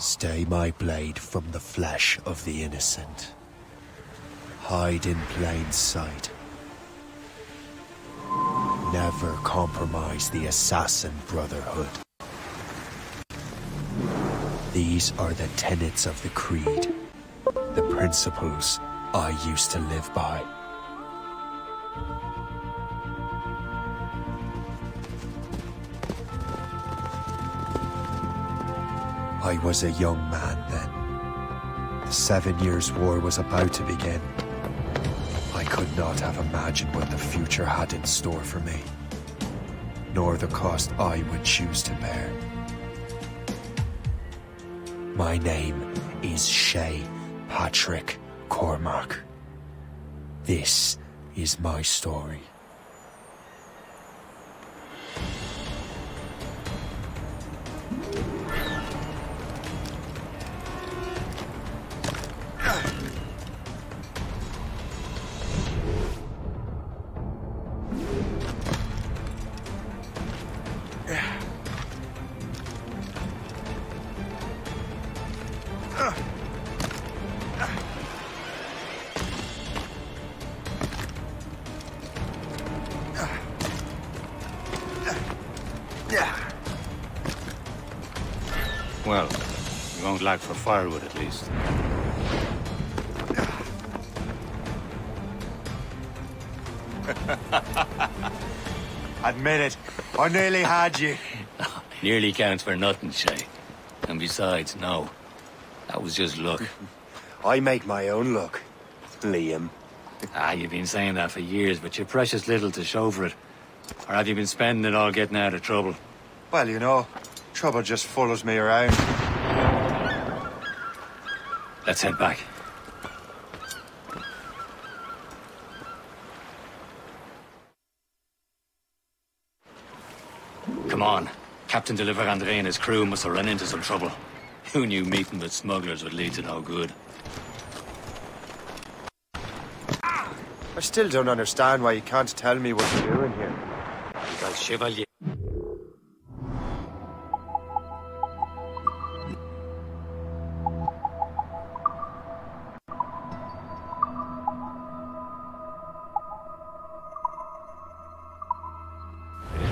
Stay my blade from the flesh of the innocent. Hide in plain sight. Never compromise the Assassin Brotherhood. These are the tenets of the Creed, the principles I used to live by. I was a young man then. The 7 Years' War was about to begin. I could not have imagined what the future had in store for me, nor the cost I would choose to bear. My name is Shay Patrick Cormac. This is my story. Well, you won't lack for firewood at least. Admit it, I nearly had you. Nearly counts for nothing, Shay. And besides, no. That was just luck. I make my own luck, Liam. You've been saying that for years, but you're precious little to show for it. Or have you been spending it all getting out of trouble? Well, you know, trouble just follows me around. Let's head back. Come on. Captain de Andre and his crew must have run into some trouble. Who knew meeting with smugglers would lead to no good? I still don't understand why you can't tell me what you're doing here. Because Chevalier...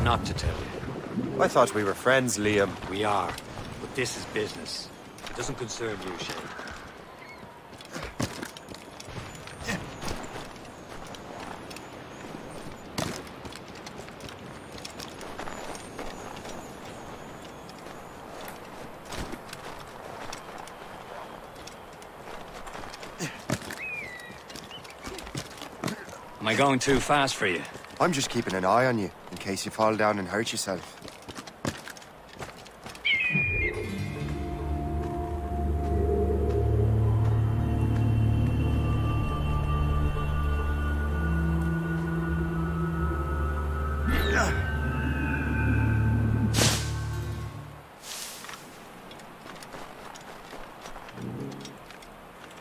Not to tell you. I thought we were friends, Liam. We are, but this is business. It doesn't concern you, Shay. Am I going too fast for you? I'm just keeping an eye on you, in case you fall down and hurt yourself.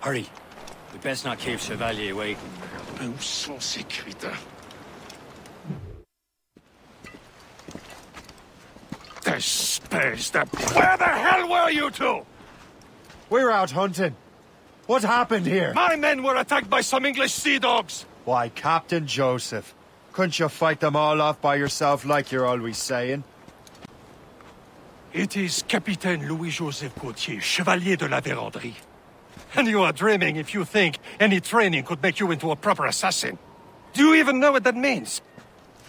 Hurry. We best not keep Chevalier waiting. Où sont ces crétins? Espèce de... Where the hell were you two? We were out hunting. What happened here? My men were attacked by some English sea dogs. Why, Captain Joseph. Couldn't you fight them all off by yourself like you're always saying? It is Capitaine Louis-Joseph Gauthier, Chevalier de la Vérendrye. And you are dreaming if you think any training could make you into a proper assassin. Do you even know what that means?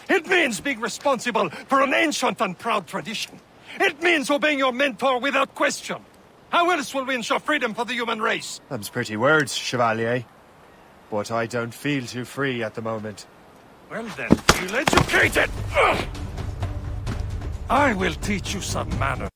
It means being responsible for an ancient and proud tradition. It means obeying your mentor without question. How else will we ensure freedom for the human race? Them's pretty words, Chevalier. But I don't feel too free at the moment. Well then, feel educated! Ugh! I will teach you some manners.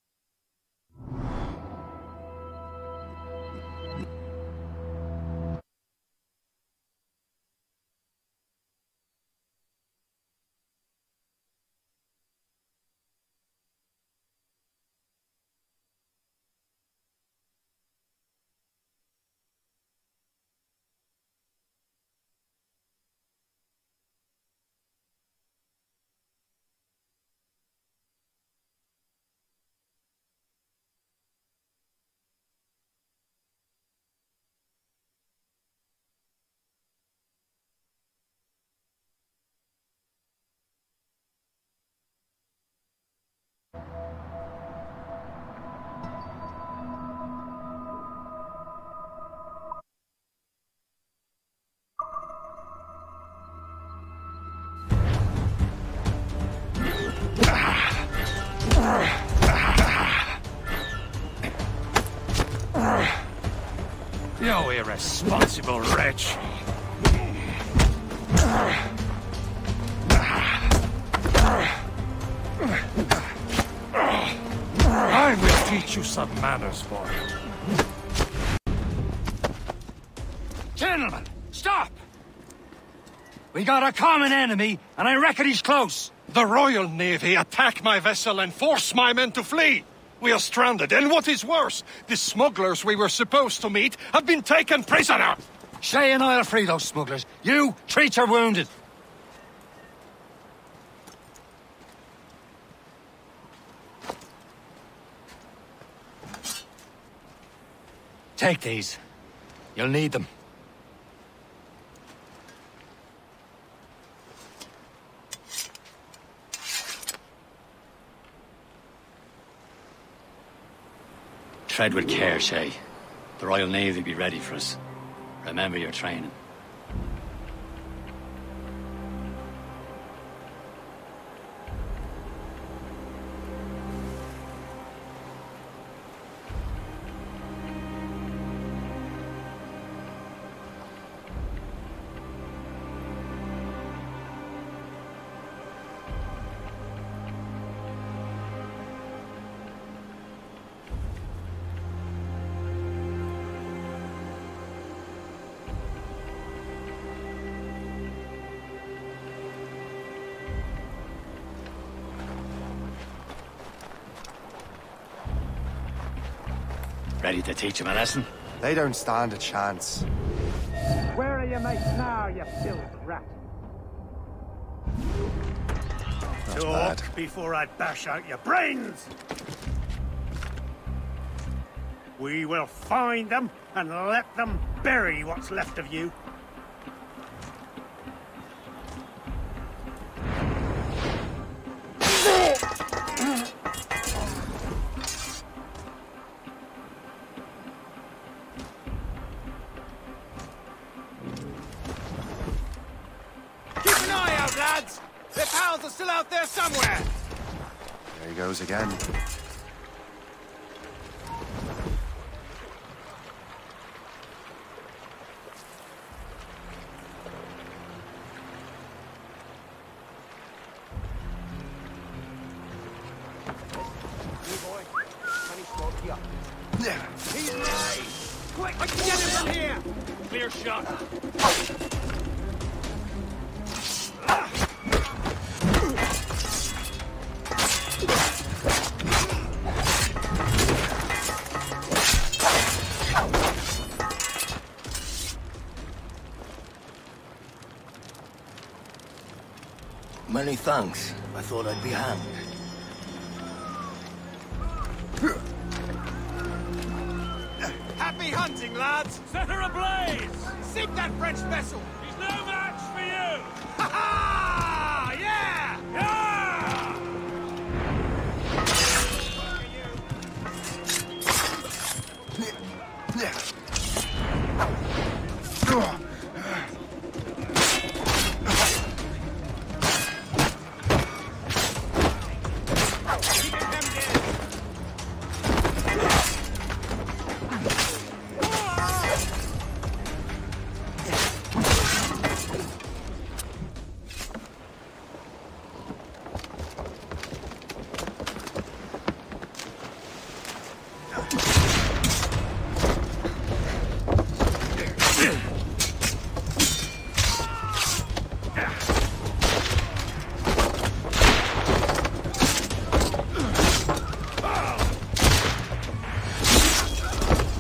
You irresponsible wretch. I will teach you some manners, boy. Gentlemen, stop! We got a common enemy, and I reckon he's close. The Royal Navy attack my vessel and force my men to flee. We are stranded, and what is worse, the smugglers we were supposed to meet have been taken prisoner. Shay and I'll free those smugglers. You treat your wounded. Take these. You'll need them. Tread with care, Shay. The Royal Navy will be ready for us. Remember your training. Ready to teach him a lesson? They don't stand a chance. Where are your mates now, you filthy rat? Bad. Talk before I bash out your brains! We will find them and let them bury what's left of you. Their pals are still out there somewhere! There he goes again. He's right! Quick, I can get him from here! Clear shot. Many thanks. I thought I'd be hanged. Happy hunting, lads! Set her ablaze! Sink that French vessel! He's no match for you! Ha ha! Yeah!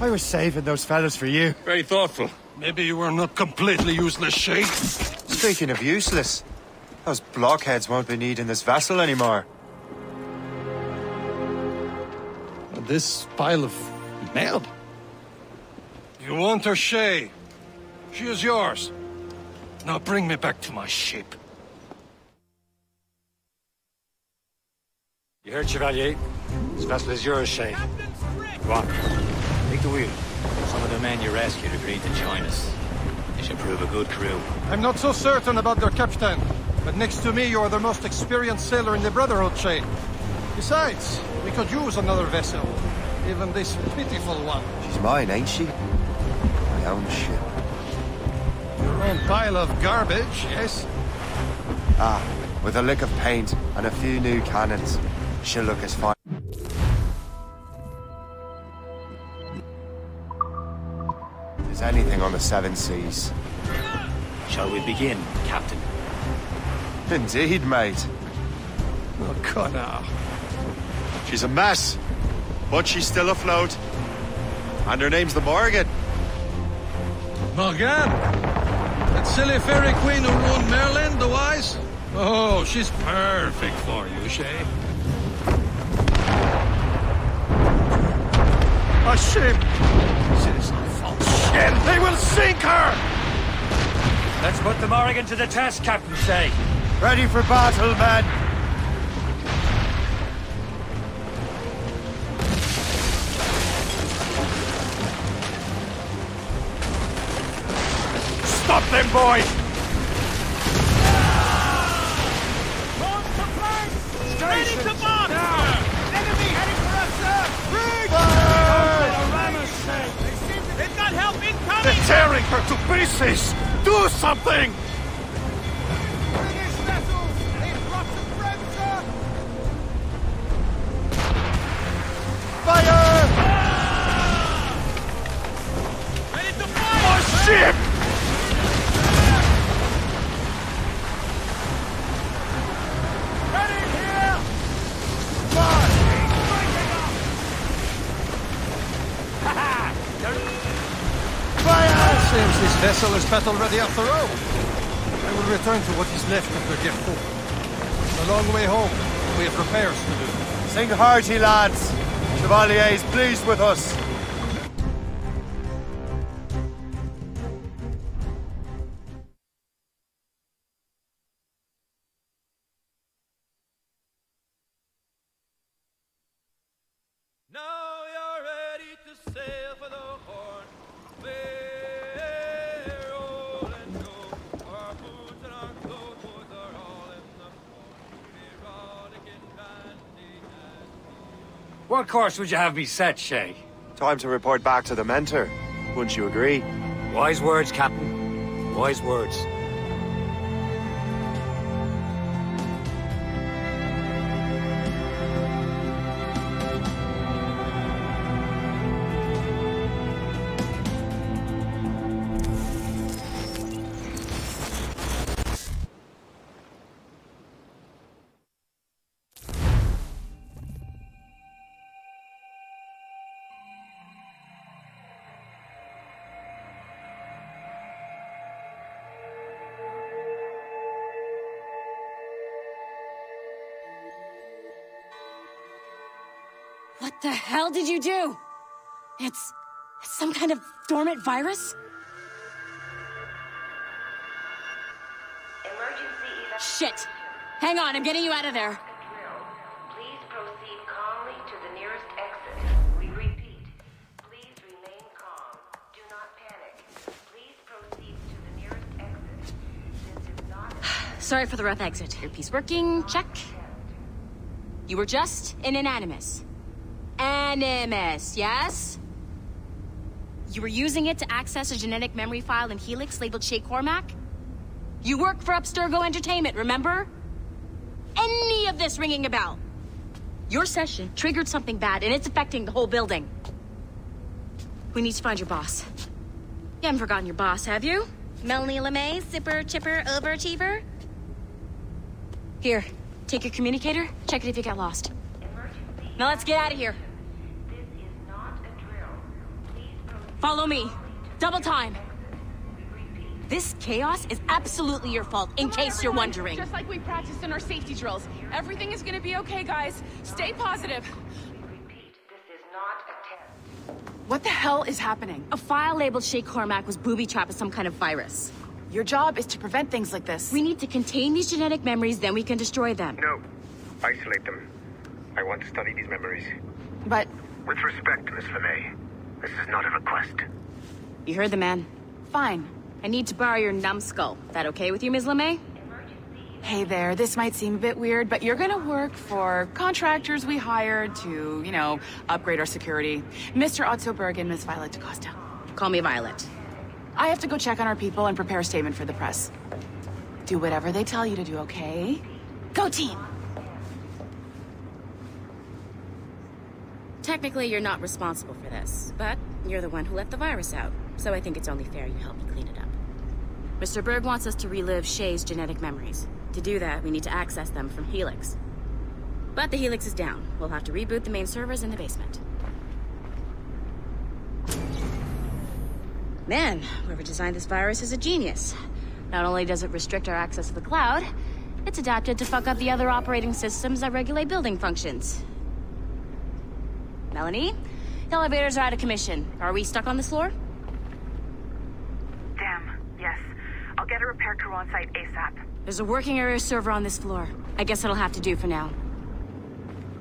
I was saving those fellas for you. Very thoughtful. Maybe you were not completely useless, Shay. Speaking of useless, those blockheads won't be needing this vessel anymore. This pile of mail? You want her, Shay? She is yours. Now bring me back to my ship. You heard, Chevalier? This vessel is yours, Shay. Go on. Take the wheel. Some of the men you rescued agreed to join us. They should prove a good crew. I'm not so certain about their captain, but next to me you are the most experienced sailor in the Brotherhood, Shay. Besides, we could use another vessel. Even this pitiful one. She's mine, ain't she? my own ship. Your own pile of garbage, yes? Ah, with a lick of paint and a few new cannons, she'll look as fine. As anything on the Seven Seas. Shall we begin, Captain? Indeed, mate. Oh, Connor. She's a mess, but she's still afloat. And her name's the Morgan. Morgan? That silly fairy queen who ruined Merlin, the wise? Oh, she's perfect for you, Shay. A ship! This is a false ship! They will sink her! Let's put the Morrigan to the test, Captain Shay. Ready for battle, men! Stop them, boys! Ready to bomb! Enemy heading for us, sir! They've got help incoming! They're tearing her to pieces! Do something! British vessels! They've brought some friends, sir! Fire! Ready to fire! More ship! Ready here! Seems this vessel is battle ready after all. I will return to what is left of the gift. A long way home. We have repairs to do. Sing hearty, lads. Chevalier is pleased with us. Now you're ready to sail for the Horn. We're all and go. Our boots and our clothes are all in the port. Erotic and dandy and What course would you have me set, Shay? Time to report back to the mentor. Wouldn't you agree? Wise words, Captain. Wise words. What the hell did you do? It's some kind of dormant virus? Shit! Hang on, I'm getting you out of there. Please proceed calmly to the nearest exit. We repeat, please remain calm. Do not panic. Please proceed to the nearest exit. This is not Sorry for the rough exit. Earpiece working, check. You were just in an Animus. Animus, yes? You were using it to access a genetic memory file in Helix labeled Shay Cormac? You work for Abstergo Entertainment, remember? Any of this ringing a bell? Your session triggered something bad, and it's affecting the whole building. We need to find your boss. You haven't forgotten your boss, have you? Melanie LeMay, zipper, chipper, overachiever? Here, take your communicator, check it if you get lost. Now let's get out of here. This is not a drill. Please proceed. Follow me. Double time. We repeat. This chaos is absolutely your fault, in case you're wondering. Just like we practiced in our safety drills. Everything is gonna be okay, guys. Stay positive. We repeat. This is not a test. What the hell is happening? A file labeled Shay Cormac was booby-trapped with some kind of virus. Your job is to prevent things like this. We need to contain these genetic memories, then we can destroy them. No. Isolate them. I want to study these memories. But With respect, Miss LeMay, this is not a request. You heard the man. fine. I need to borrow your numbskull. That okay with you, Ms. LeMay? Hey there, this might seem a bit weird, but you're gonna work for contractors we hired to, upgrade our security. Mr. Otto Berg and Miss Violet DaCosta. Call me Violet. I have to go check on our people and prepare a statement for the press. Do whatever they tell you to do, okay? Go team! Technically, you're not responsible for this, but you're the one who let the virus out, so I think it's only fair you help me clean it up. Mr. Berg wants us to relive Shay's genetic memories. To do that, we need to access them from Helix. But the Helix is down. We'll have to reboot the main servers in the basement. Man, whoever designed this virus is a genius. Not only does it restrict our access to the cloud, it's adapted to fuck up the other operating systems that regulate building functions. Melanie? The elevators are out of commission. Are we stuck on this floor? Damn, yes. I'll get a repair crew on site ASAP. There's a working area server on this floor. I guess it'll have to do for now.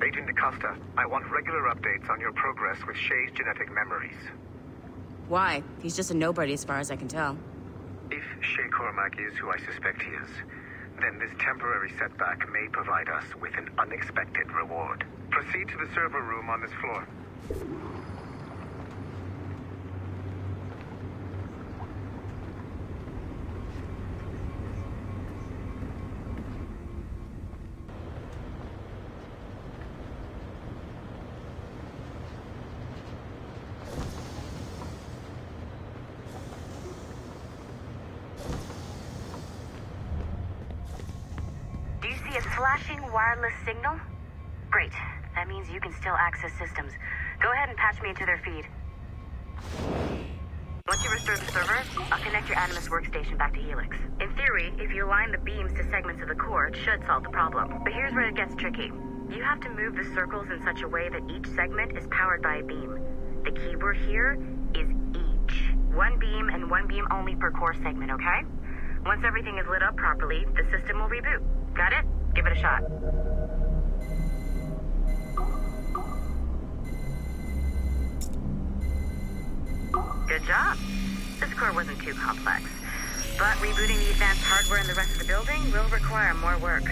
Agent DaCosta, I want regular updates on your progress with Shay's genetic memories. Why? He's just a nobody as far as I can tell. If Shay Cormac is who I suspect he is, then this temporary setback may provide us with an unexpected reward. Proceed to the server room on this floor. Flashing wireless signal? Great. That means you can still access systems. Go ahead and patch me into their feed. Once you restore the server, I'll connect your Animus workstation back to Helix. In theory, if you align the beams to segments of the core, it should solve the problem. But here's where it gets tricky. You have to move the circles in such a way that each segment is powered by a beam. The keyword here is each. One beam and one beam only per core segment, okay? Once everything is lit up properly, the system will reboot. Got it? Give it a shot. Good job. This core wasn't too complex, but rebooting the advanced hardware in the rest of the building will require more work.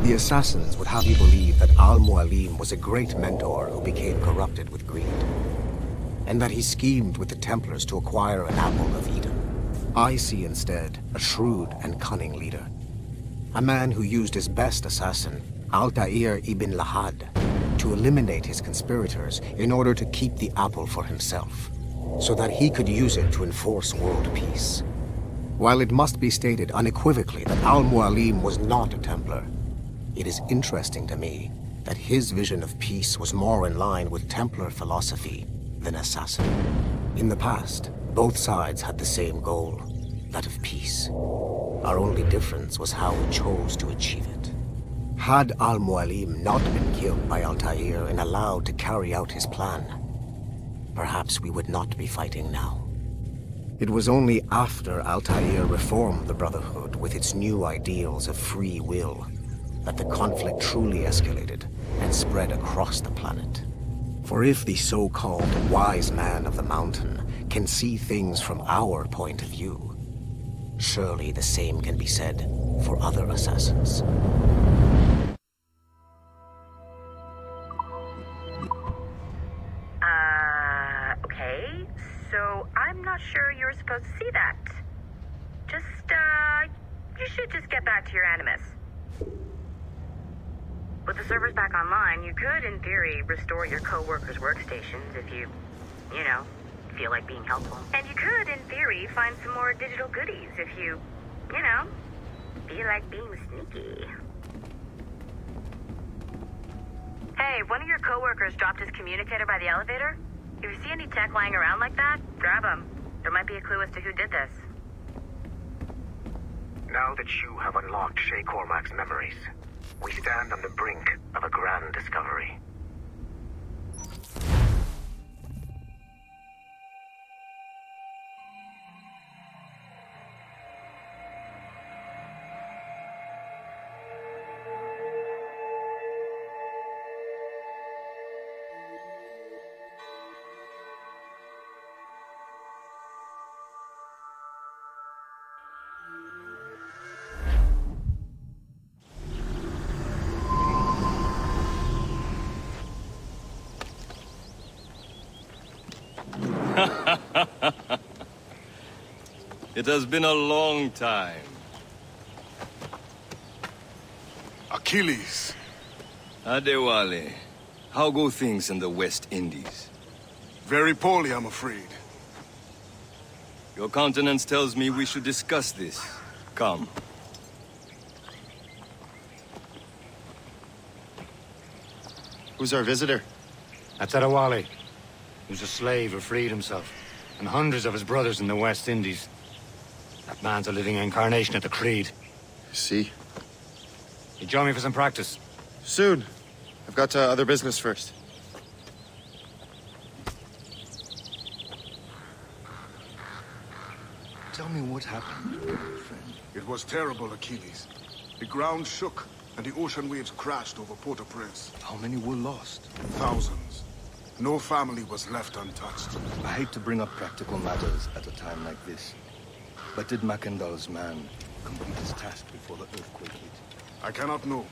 The assassins would have you believe that Al-Mualim was a great mentor who became corrupted with greed, and that he schemed with the Templars to acquire an apple of Eden. I see instead a shrewd and cunning leader. A man who used his best assassin, Altair ibn Lahad, to eliminate his conspirators in order to keep the apple for himself, so that he could use it to enforce world peace. While it must be stated unequivocally that Al-Mualim was not a Templar, it is interesting to me that his vision of peace was more in line with Templar philosophy than assassin. In the past, both sides had the same goal, that of peace. Our only difference was how we chose to achieve it. Had Al-Mualim not been killed by Altair and allowed to carry out his plan, perhaps we would not be fighting now. It was only after Altair reformed the Brotherhood with its new ideals of free will that the conflict truly escalated and spread across the planet. For if the so-called wise man of the mountain can see things from our point of view, surely the same can be said for other assassins. Okay, so I'm not sure you're supposed to see that. You should just get back to your Animus. With the servers back online, you could, in theory, restore your co-workers' workstations if you feel like being helpful. And you could, in theory, find some more digital goodies if you feel like being sneaky. Hey, one of your co-workers dropped his communicator by the elevator. If you see any tech lying around like that, grab them. There might be a clue as to who did this. Now that you have unlocked Shay Cormac's memories, we stand on the brink of a grand discovery. It has been a long time. Achilles. Adewale, how go things in the West Indies? Very poorly, I'm afraid. Your countenance tells me we should discuss this. Come. Who's our visitor? That's Adewale. He was a slave who freed himself, and hundreds of his brothers in the West Indies. That man's a living incarnation of the Creed. See? You join me for some practice? Soon. I've got other business first. Tell me what happened, friend. It was terrible, Achilles. The ground shook, and the ocean waves crashed over Port-au-Prince. How many were lost? Thousands. No family was left untouched. I hate to bring up practical matters at a time like this. But did Mackendall's man complete his task before the earthquake hit? I cannot know.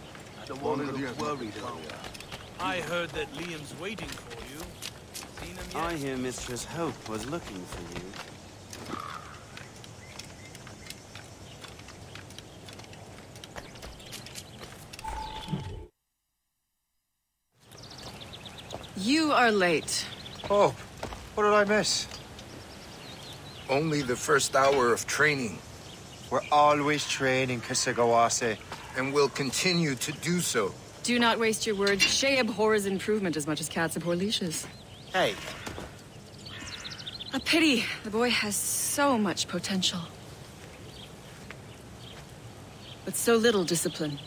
Adewale looked worried earlier. I heard that Liam's waiting for you. Seen him yet? I hear Mistress Hope was looking for you. You are late. Oh, what did I miss? Only the first hour of training. We're always training, Kisagawase. And will continue to do so. Do not waste your words. Shay abhors improvement as much as cats abhor leashes. Hey. A pity. The boy has so much potential. But so little discipline.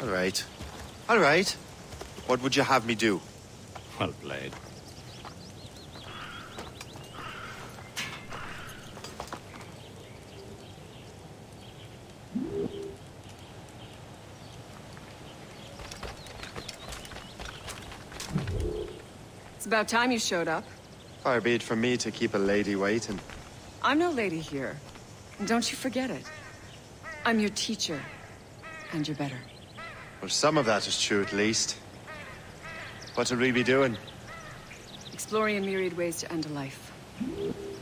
All right. All right. What would you have me do? Well played. It's about time you showed up. Far be it from me to keep a lady waiting. I'm no lady here. And don't you forget it. I'm your teacher. And you're better. Well, some of that is true, at least. What will we be doing? Exploring a myriad ways to end a life.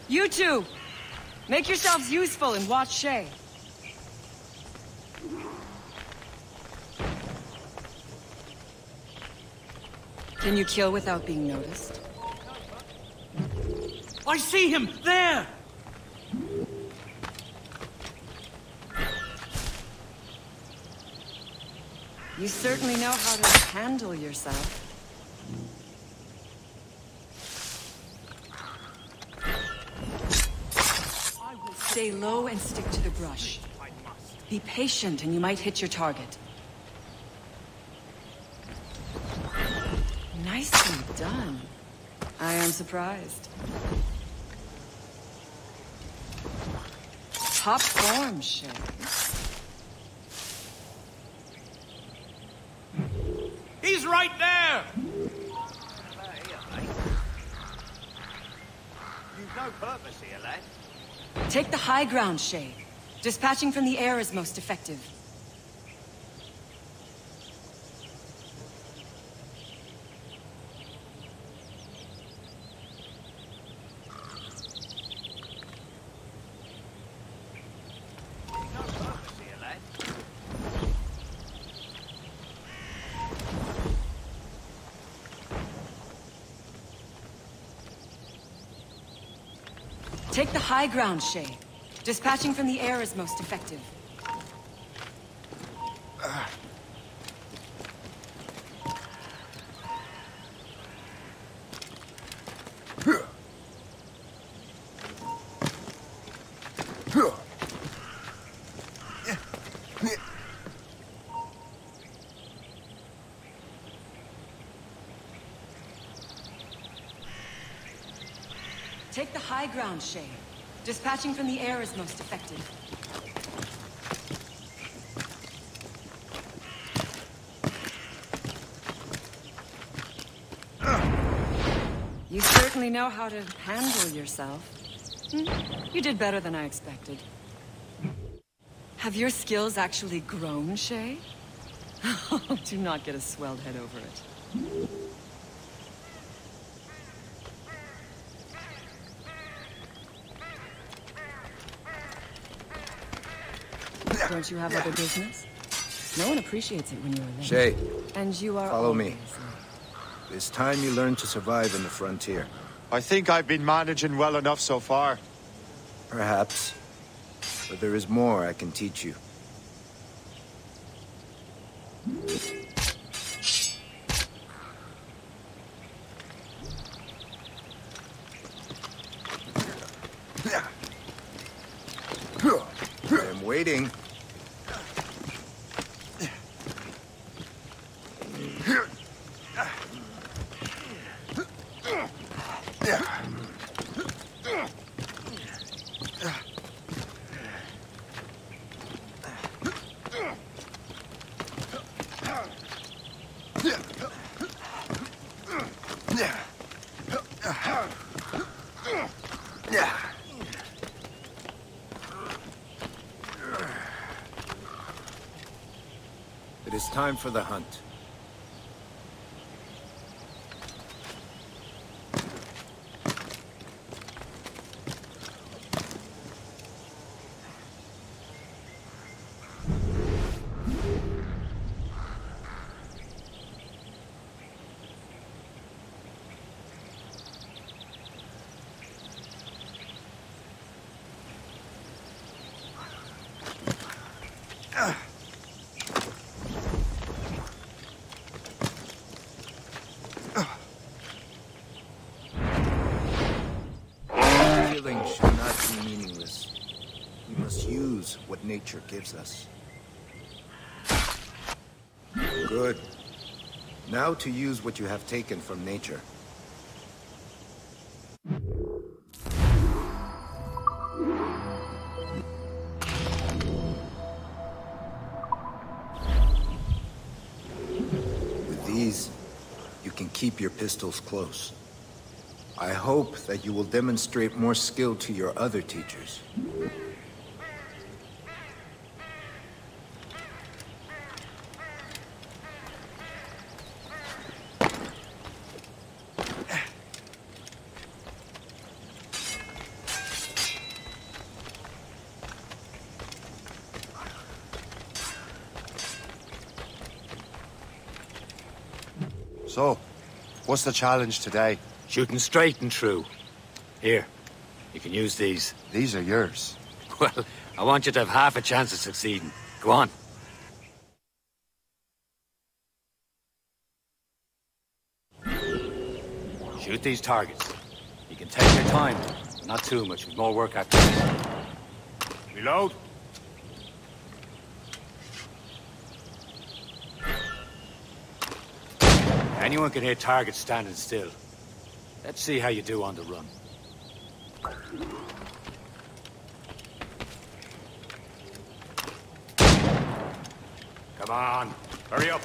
You two! Make yourselves useful and watch Shay. Can you kill without being noticed? I see him! There! You certainly know how to handle yourself. Stay low and stick to the brush. Be patient and you might hit your target. Nicely done. I am surprised. Top form, Shay. He's right there! You've no purpose here, lad. Take the high ground, Shay. Dispatching from the air is most effective. Take the high ground, Shay. Dispatching from the air is most effective. Take the high ground, Shay. Dispatching from the air is most effective. You certainly know how to handle yourself. You did better than I expected. Have your skills actually grown, Shay? Do not get a swelled head over it. Don't you have other business? No one appreciates it when you're late. Shay, and you are follow me. always late. It's time you learn to survive in the frontier. I think I've been managing well enough so far. Perhaps. But there is more I can teach you. I am waiting. It is time for the hunt. Killing should not be meaningless. We must use what nature gives us. Good. Now to use what you have taken from nature. With these, you can keep your pistols close. I hope that you will demonstrate more skill to your other teachers. So, what's the challenge today? Shooting straight and true. Here, you can use these. These are yours. Well, I want you to have half a chance of succeeding. Go on. Shoot these targets. You can take your time, but not too much. With more work after this. Reload. Anyone can hit targets standing still. Let's see how you do on the run. Come on, hurry up.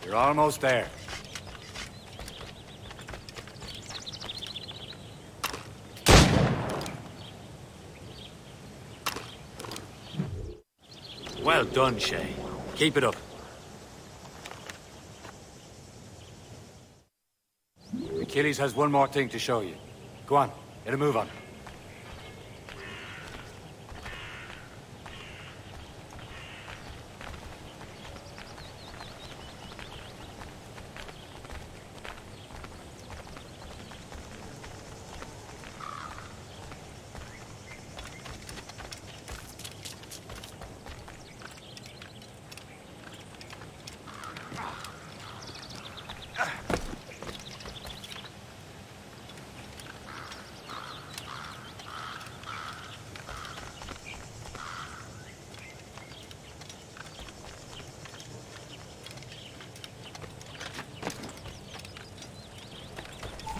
You're almost there. Well done, Shay. Keep it up. Achilles has one more thing to show you. Go on, get a move on.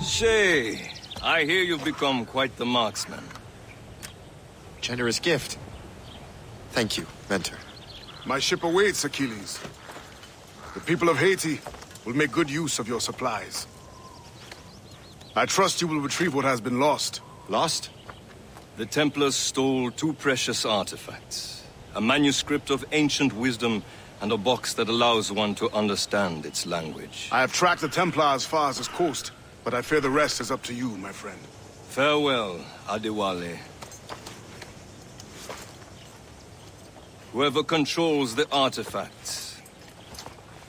Shay, I hear you've become quite the marksman. generous gift. Thank you, Mentor. My ship awaits, Achilles. The people of Haiti will make good use of your supplies. I trust you will retrieve what has been lost. Lost? The Templars stole 2 precious artifacts. A manuscript of ancient wisdom and a box that allows one to understand its language. I have tracked the Templar as far as this coast, but I fear the rest is up to you, my friend. Farewell, Adewale. Whoever controls the artifacts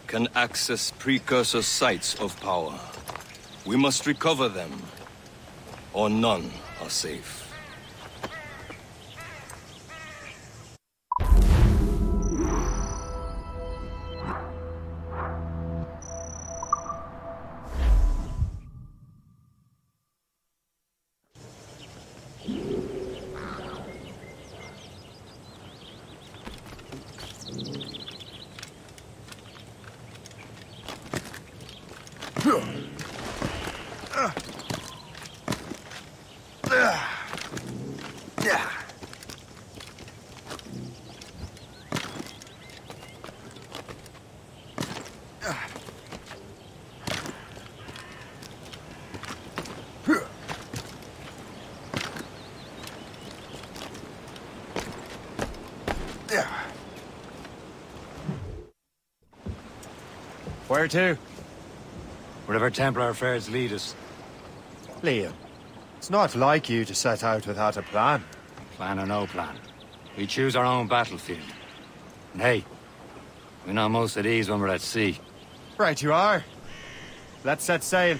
can access precursor sites of power. We must recover them, or none are safe. Where to? Wherever Templar affairs lead us. Liam, it's not like you to set out without a plan. Plan or no plan. We choose our own battlefield. And hey, we know most at ease when we're at sea. Right you are. Let's set sail.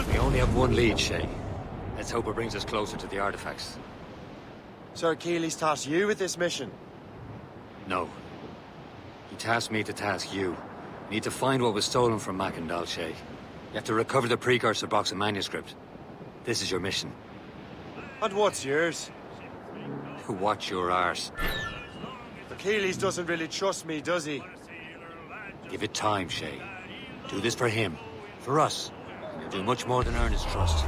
We only have one lead, Shay. Let's hope it brings us closer to the artifacts. Sir Achilles tasked you with this mission? No. He tasked me to task you. We need to find what was stolen from Mackandal, Shay. You have to recover the precursor box and manuscript. This is your mission. And what's yours? To watch your arse. Achilles doesn't really trust me, does he? Give it time, Shay. Do this for him. For us. And you'll do much more than earn his trust.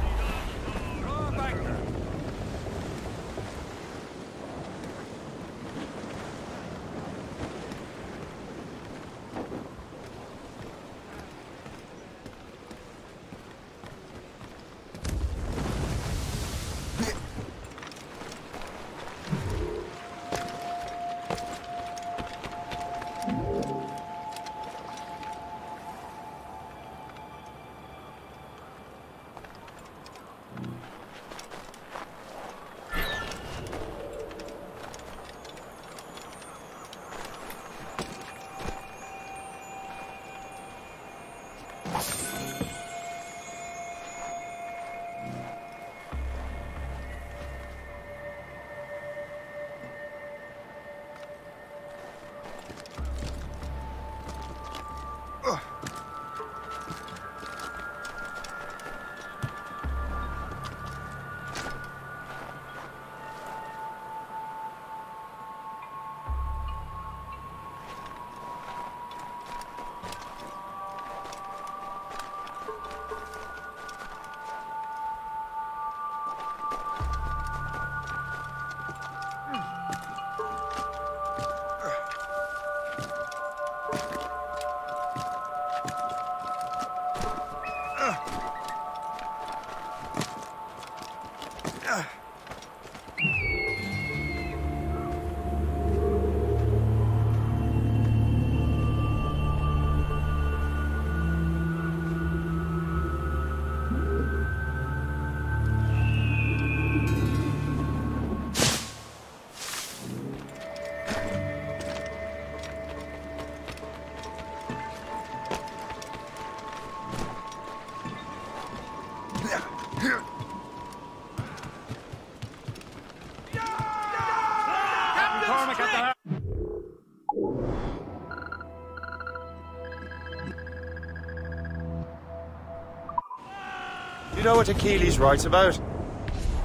You know what Achilles writes about?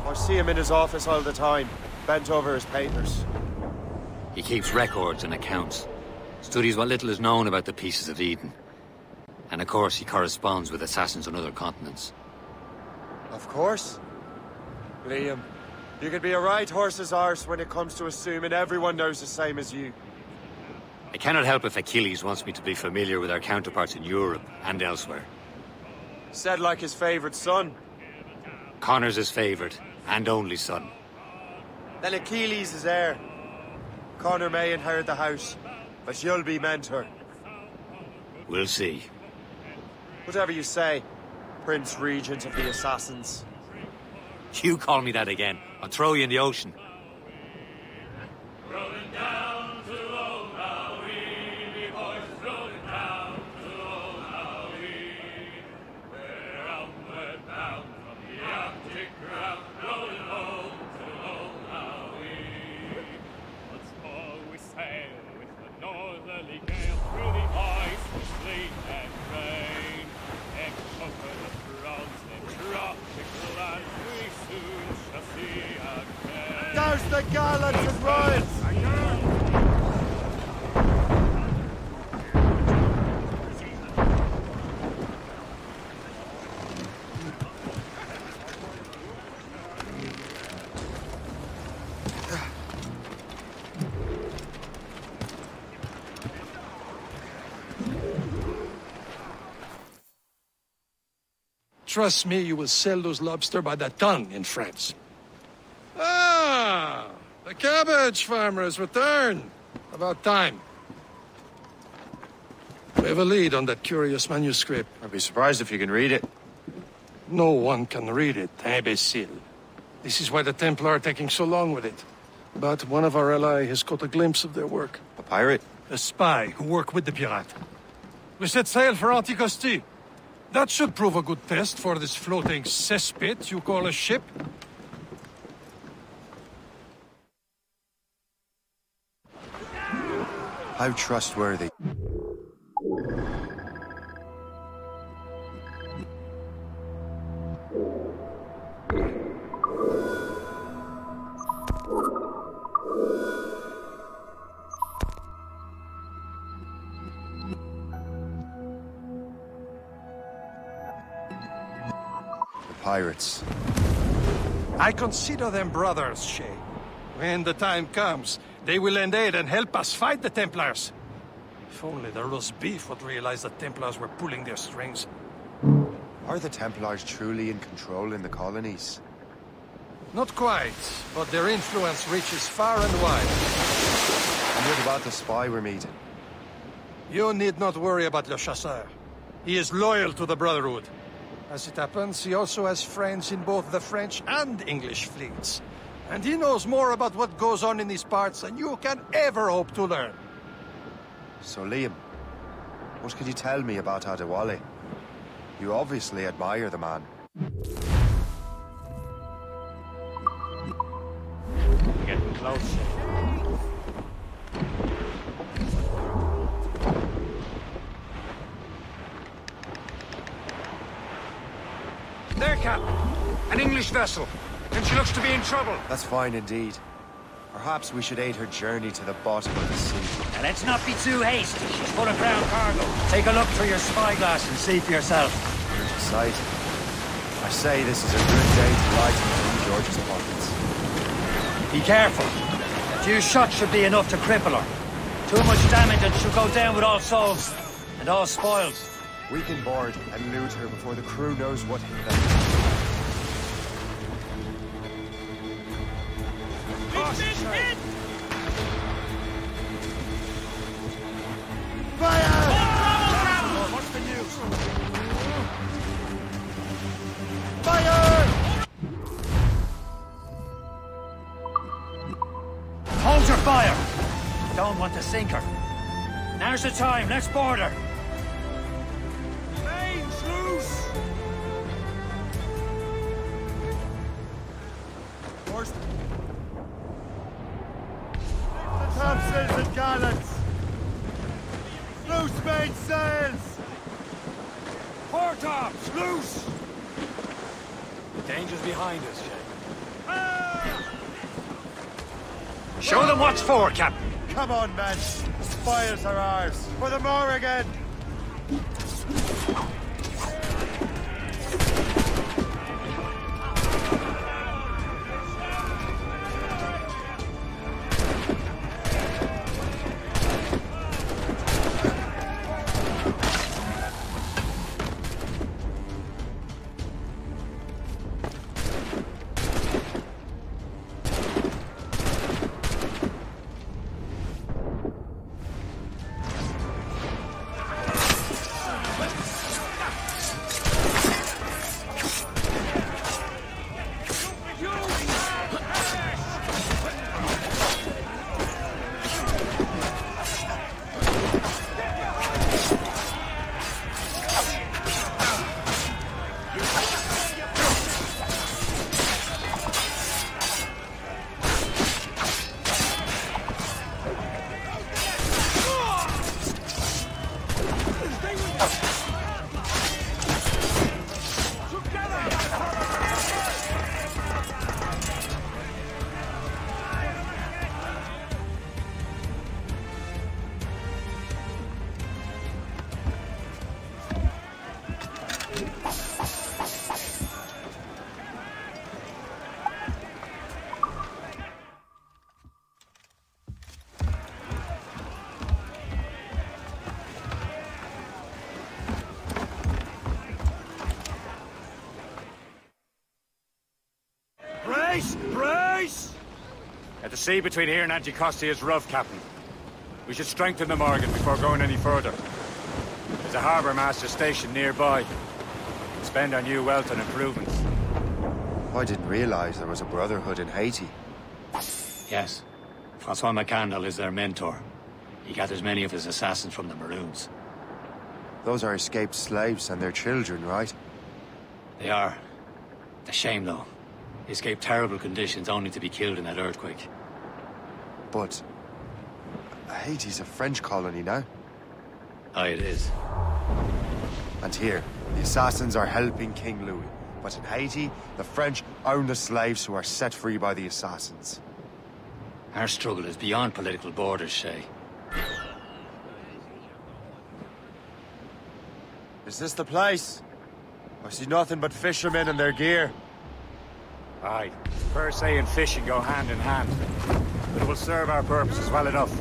I see him in his office all the time, bent over his papers. He keeps records and accounts. Studies what little is known about the pieces of Eden. And of course, he corresponds with assassins on other continents. Of course. Liam, you can be a right horse's arse when it comes to assuming everyone knows the same as you. I cannot help if Achilles wants me to be familiar with our counterparts in Europe and elsewhere. Said like his favorite son. Connor's his favorite and only son. Then Achilles is heir. Connor may inherit the house, but you'll be mentor. We'll see. Whatever you say, Prince Regent of the Assassins. You call me that again, I'll throw you in the ocean. Douse the gallants and royals! Trust me, you will sell those lobster by the ton in France. Ah, the cabbage farmer has returned. About time. We have a lead on that curious manuscript. I'd be surprised if you can read it. No one can read it, imbecile. This is why the Templar are taking so long with it. But one of our allies has caught a glimpse of their work. A pirate? A spy who worked with the pirate. We set sail for Anticosti. That should prove a good test for this floating cesspit you call a ship. How trustworthy. Pirates. I consider them brothers, Shay. When the time comes, they will lend aid and help us fight the Templars. If only the roast beef would realize the Templars were pulling their strings. Are the Templars truly in control in the colonies? Not quite, but their influence reaches far and wide. And what about the spy we're meeting? You need not worry about Le Chasseur. He is loyal to the Brotherhood. As it happens, he also has friends in both the French and English fleets. And he knows more about what goes on in these parts than you can ever hope to learn. So, Liam, what could you tell me about Adewale? You obviously admire the man. Getting close. There, Captain. An English vessel. And she looks to be in trouble. That's fine indeed. Perhaps we should aid her journey to the bottom of the sea. Now let's not be too hasty. She's full of ground cargo. Take a look through your spyglass and see for yourself. Good sight. I say this is a good day to lighten King George's pockets. Be careful. A few shots should be enough to cripple her. Too much damage and she'll go down with all souls and all spoils. We can board and loot her before the crew knows what hit them. Fire! What's the news? Fire! Hold your fire! Don't want to sink her. Now's the time. Let's board her. Mains loose! Horse. The topsails and gallants! Loose main sails! Foretops, loose! Danger's behind us, Jay. Show them what's for, Captain. Come on, men. The spoils are ours. For the Morrigan! Brace! The sea between here and Anticosti is rough, Captain. We should strengthen the Morgan before going any further. There's a harbour master station nearby. We can spend our new wealth on improvements. I didn't realize there was a brotherhood in Haiti. Yes. Francois McCandle is their mentor. He gathers many of his assassins from the Maroons. Those are escaped slaves and their children, right? They are. It's a shame, though. They escaped terrible conditions only to be killed in that earthquake. But Haiti's a French colony now. Aye, it is. And here, the assassins are helping King Louis. But in Haiti, the French own the slaves who are set free by the assassins. Our struggle is beyond political borders, Shay. Is this the place? I see nothing but fishermen and their gear. Aye. Per se and fishing go hand in hand. But it will serve our purposes well enough.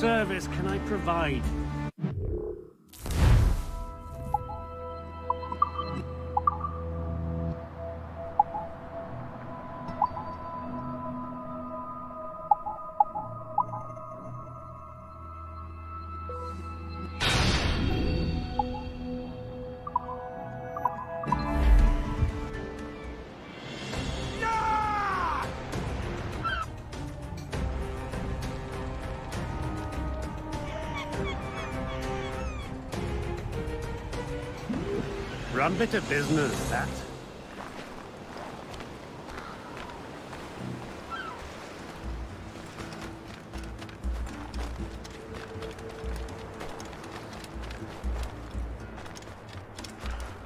service can I provide? Run bit of business, that.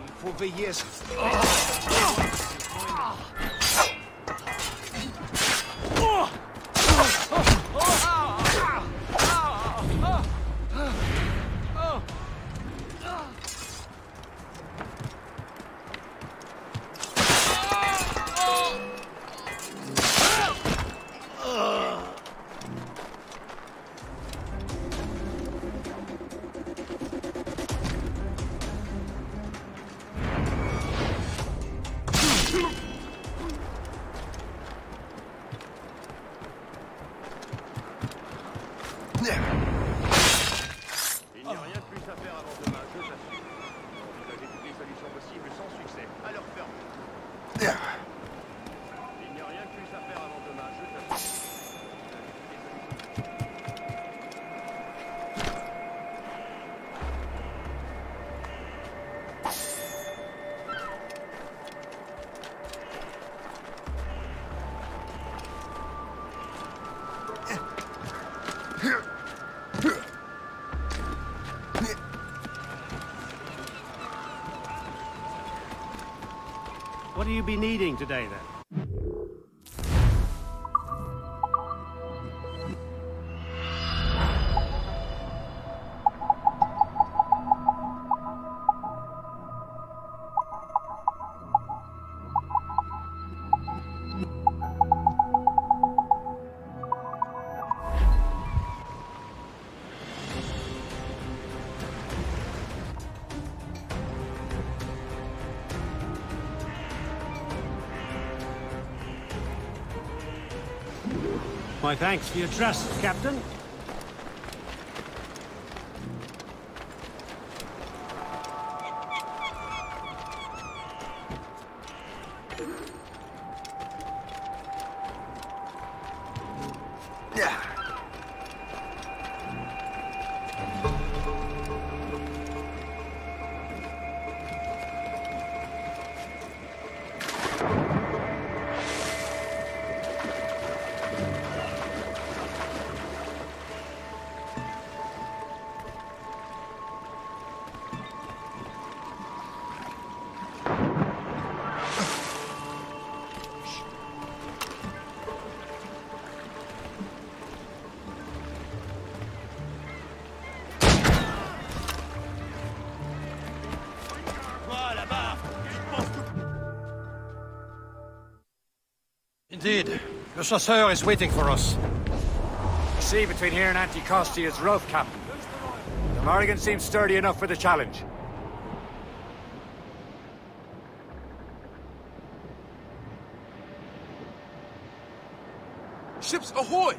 Il faut veiller à ce... What do you be needing today, then? My thanks for your trust, Captain. Indeed. Le chasseur is waiting for us. The sea between here and Anticosti is rough, Captain. The Morrigan seems sturdy enough for the challenge. Ships ahoy!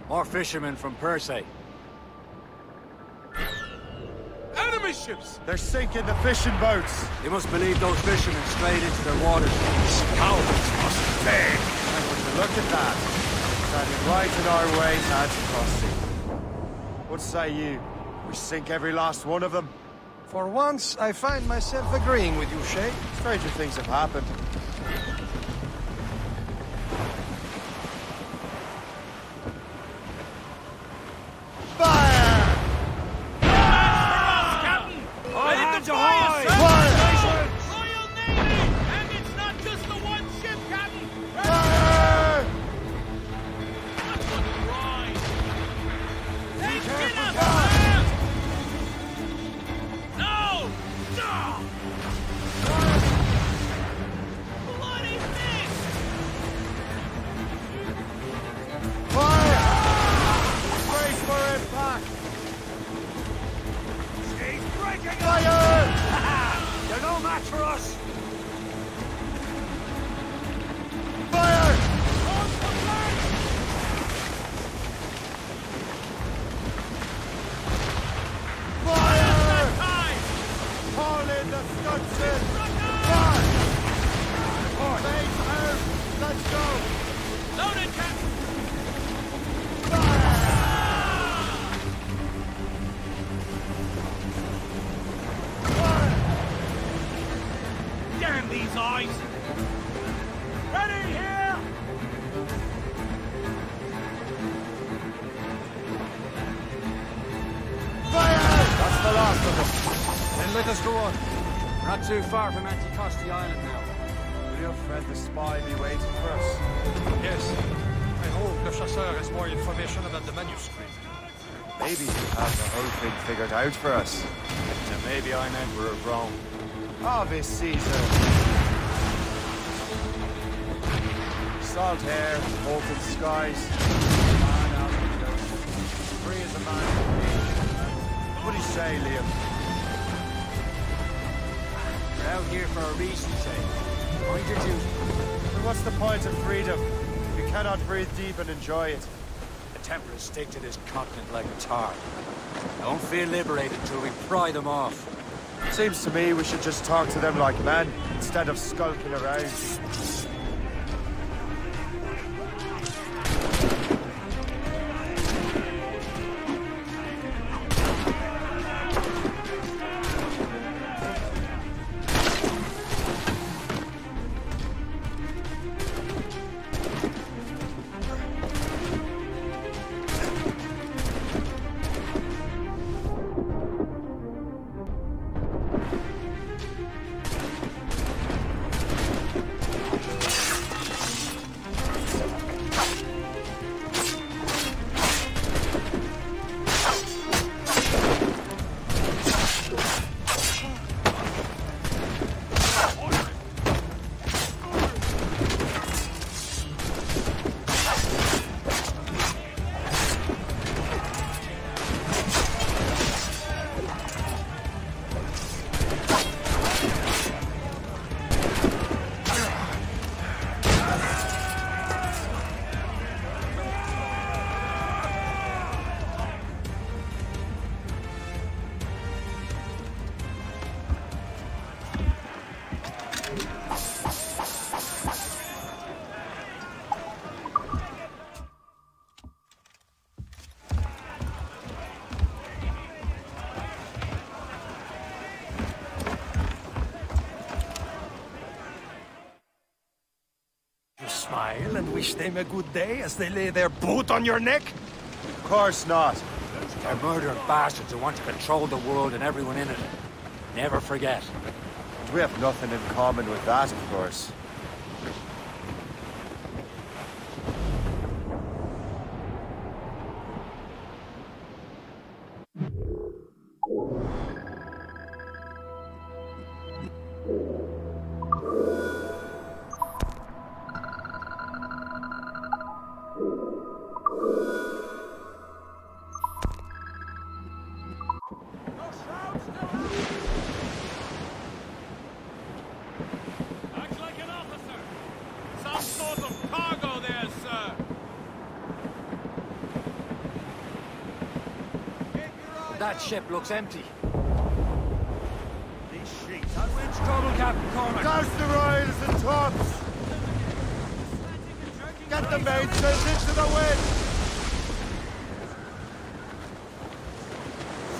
More fishermen from Persay. Enemy ships! They're sinking the fishing boats. You must believe those fishermen strayed into their waters. Scoundrels must pay. And would you look at that? Standing right in our way to Anticosti. What say you? We sink every last one of them? For once, I find myself agreeing with you, Shay. Stranger things have happened. Then let us go on. We're not too far from Anticosti Island now. Will your friend the spy be waiting for us? Yes. I hope Le Chasseur has more information about the manuscript. Maybe he has the whole thing figured out for us. And maybe I'm Emperor of Rome. Obvious Caesar. Salt hair, molten skies. Man out of the ocean. Free as a man can be. What do you say, Liam? We're out here for a reason, Shay. Mind your duty. And what's the point of freedom if you cannot breathe deep and enjoy it? The Templars stick to this continent like tar. Don't feel liberated until we pry them off. Seems to me we should just talk to them like men, instead of skulking around. Smile and wish them a good day as they lay their boot on your neck? Of course not. They're murdered bastards who want to control the world and everyone in it. Never forget. And we have nothing in common with that, of course. That ship looks empty. These sheets are winch trouble, Captain Cormac. Douse the royals and tops! Get the mainsails into the wind!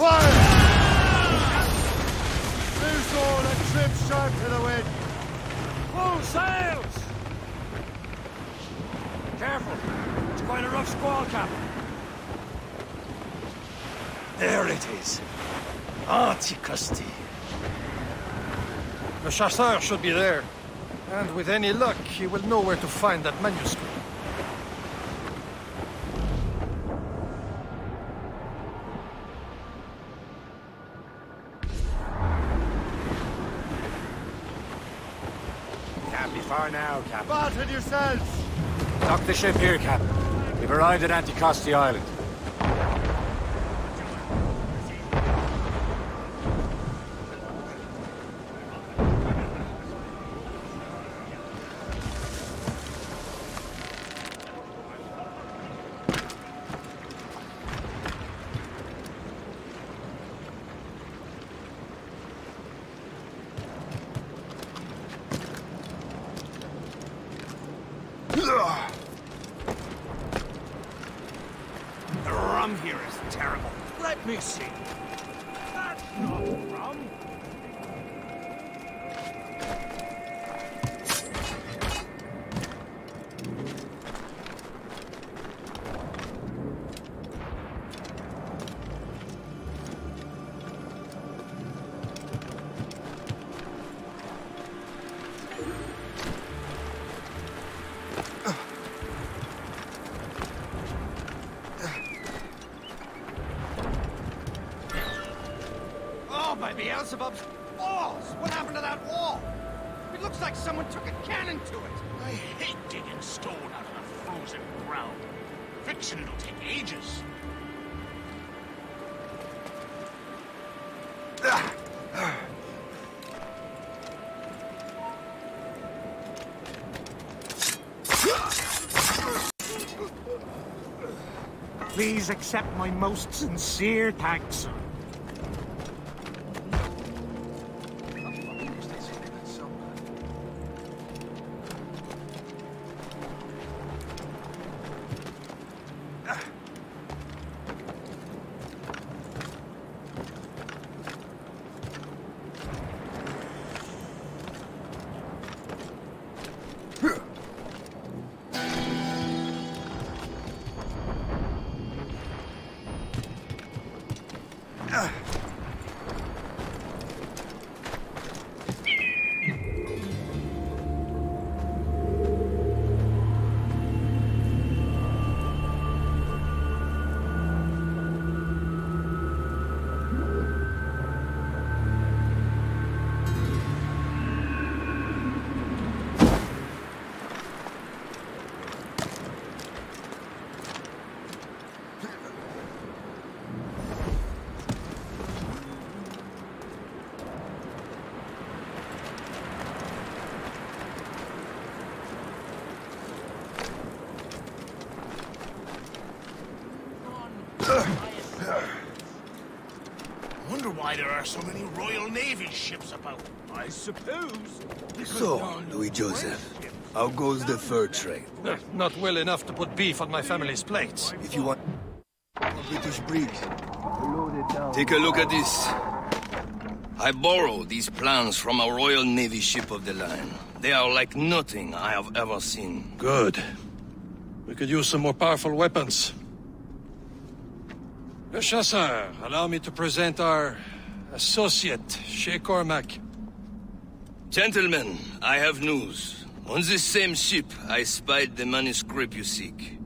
Fire! Loose all and trim sharp to the wind! Full sails! Careful. It's quite a rough squall, Captain. There it is. Anticosti. The Chasseur should be there. And with any luck, he will know where to find that manuscript. Can't be far now, Captain. Batten yourselves! Dock the ship here, Captain. We've arrived at Anticosti Island. The rum here is terrible. Let me see. That's not rum. Beelzebub's balls! What happened to that wall? It looks like someone took a cannon to it. I hate digging stone out of the frozen ground. Fixing it'll take ages. Please accept my most sincere thanks, sir. Wonder why there are so many Royal Navy ships about. I suppose. So, Louis Joseph, how goes the fur trade? Not well enough to put beef on my family's plates. If you want a British brig, Take a look at this. I borrowed these plans from a Royal Navy ship of the line. They are like nothing I have ever seen. Good. We could use some more powerful weapons. Le Chasseur, allow me to present our associate, Shay Cormac. Gentlemen, I have news. On this same ship, I spied the manuscript you seek.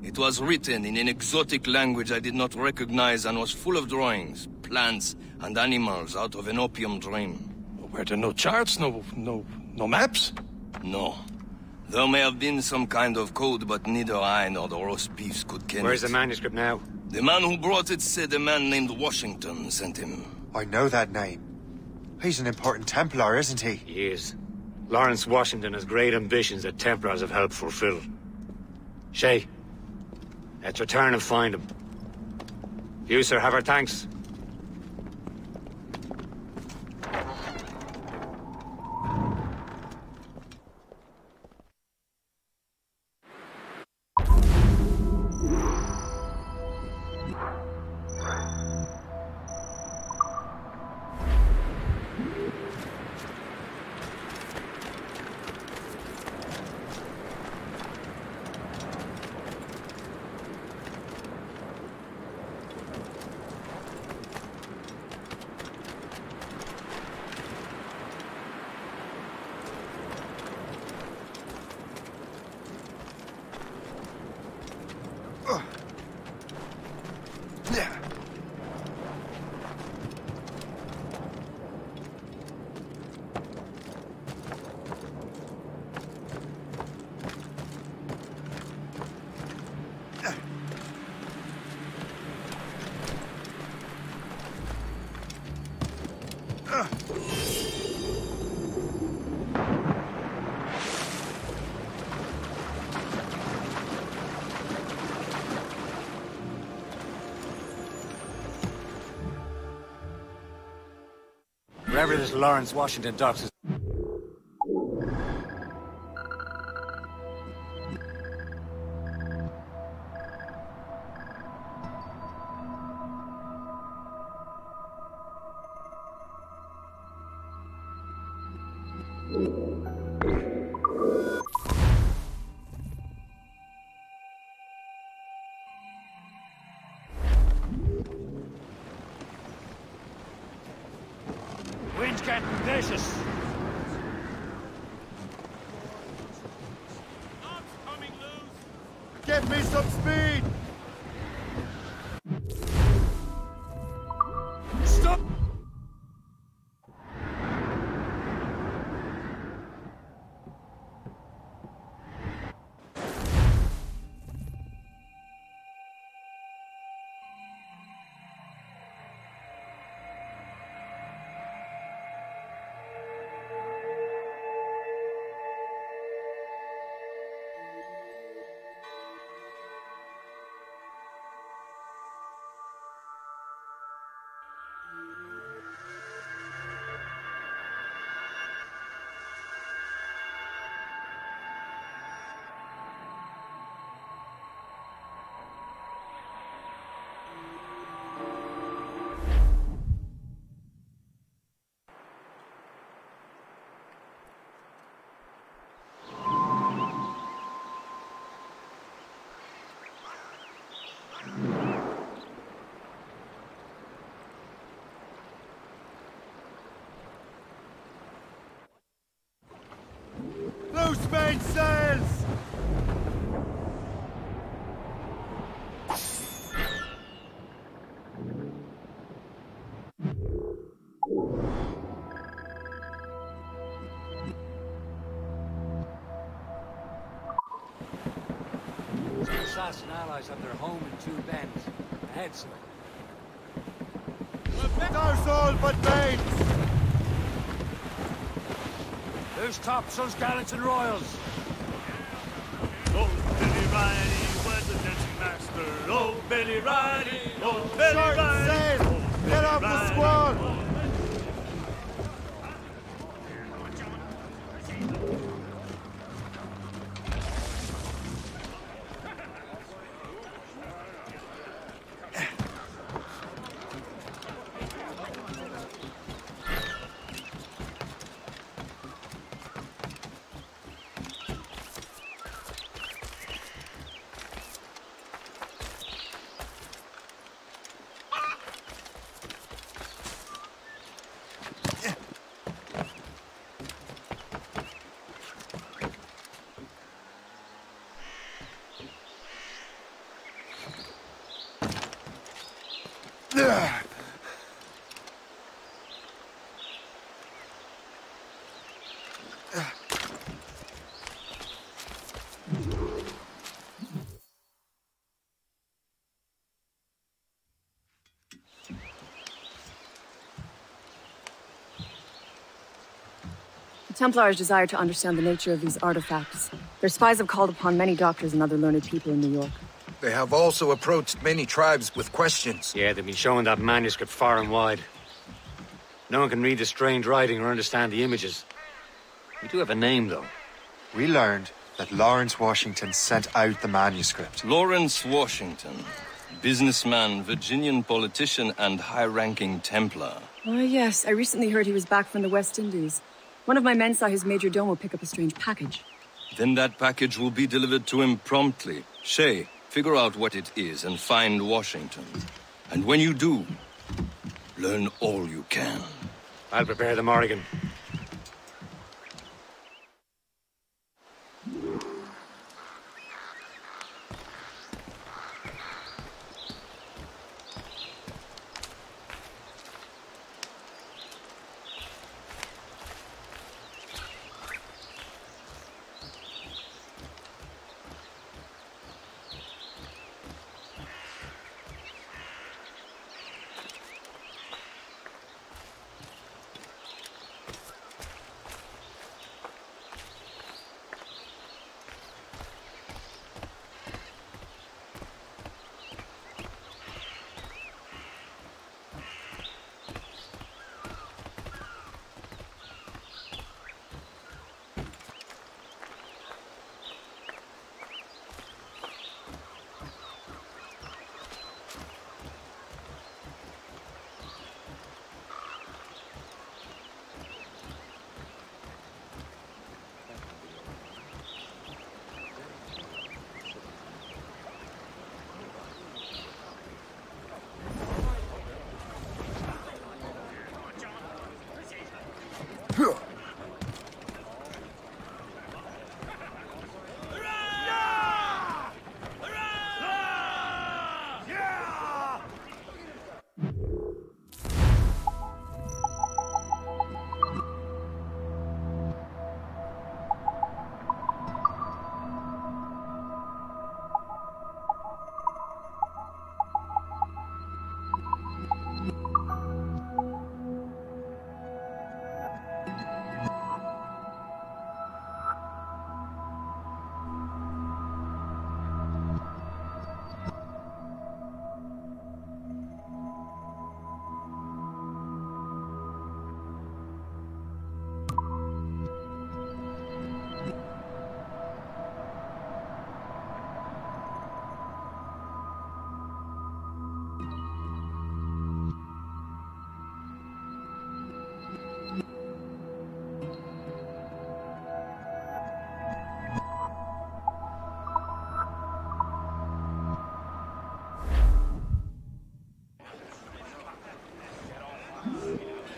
It was written in an exotic language I did not recognize and was full of drawings, plants, and animals out of an opium dream. Were there no charts, no maps? No. There may have been some kind of code, but neither I nor the roast beefs could ken Where's it. the manuscript now? The man who brought it said a man named Washington sent him. I know that name. He's an important Templar, isn't he? He is. Lawrence Washington has great ambitions that Templars have helped fulfill. Shay, let's return and find him. You, sir, have our thanks. Wherever this Lawrence Washington docks is... Wind's getting vicious. Get me some speed! Stop! Watch main sails! The assassin allies have their home in Two Bends. Ahead, sir. There's all but mains! Who's topsails, gallants, and royals? Oh, Billy Riley was the dancing master. Oh, Billy Riley. Oh, Billy Riley. Sail! Get off the squall! The Templars desire to understand the nature of these artifacts. Their spies have called upon many doctors and other learned people in New York. They have also approached many tribes with questions. Yeah, they've been showing that manuscript far and wide. No one can read the strange writing or understand the images. We do have a name, though. We learned that Lawrence Washington sent out the manuscript. Lawrence Washington. Businessman, Virginian politician, and high-ranking Templar. Oh, yes. I recently heard he was back from the West Indies. One of my men saw his major domo pick up a strange package. Then that package will be delivered to him promptly. Shay, figure out what it is and find Washington. And when you do, learn all you can. I'll prepare the Morrigan.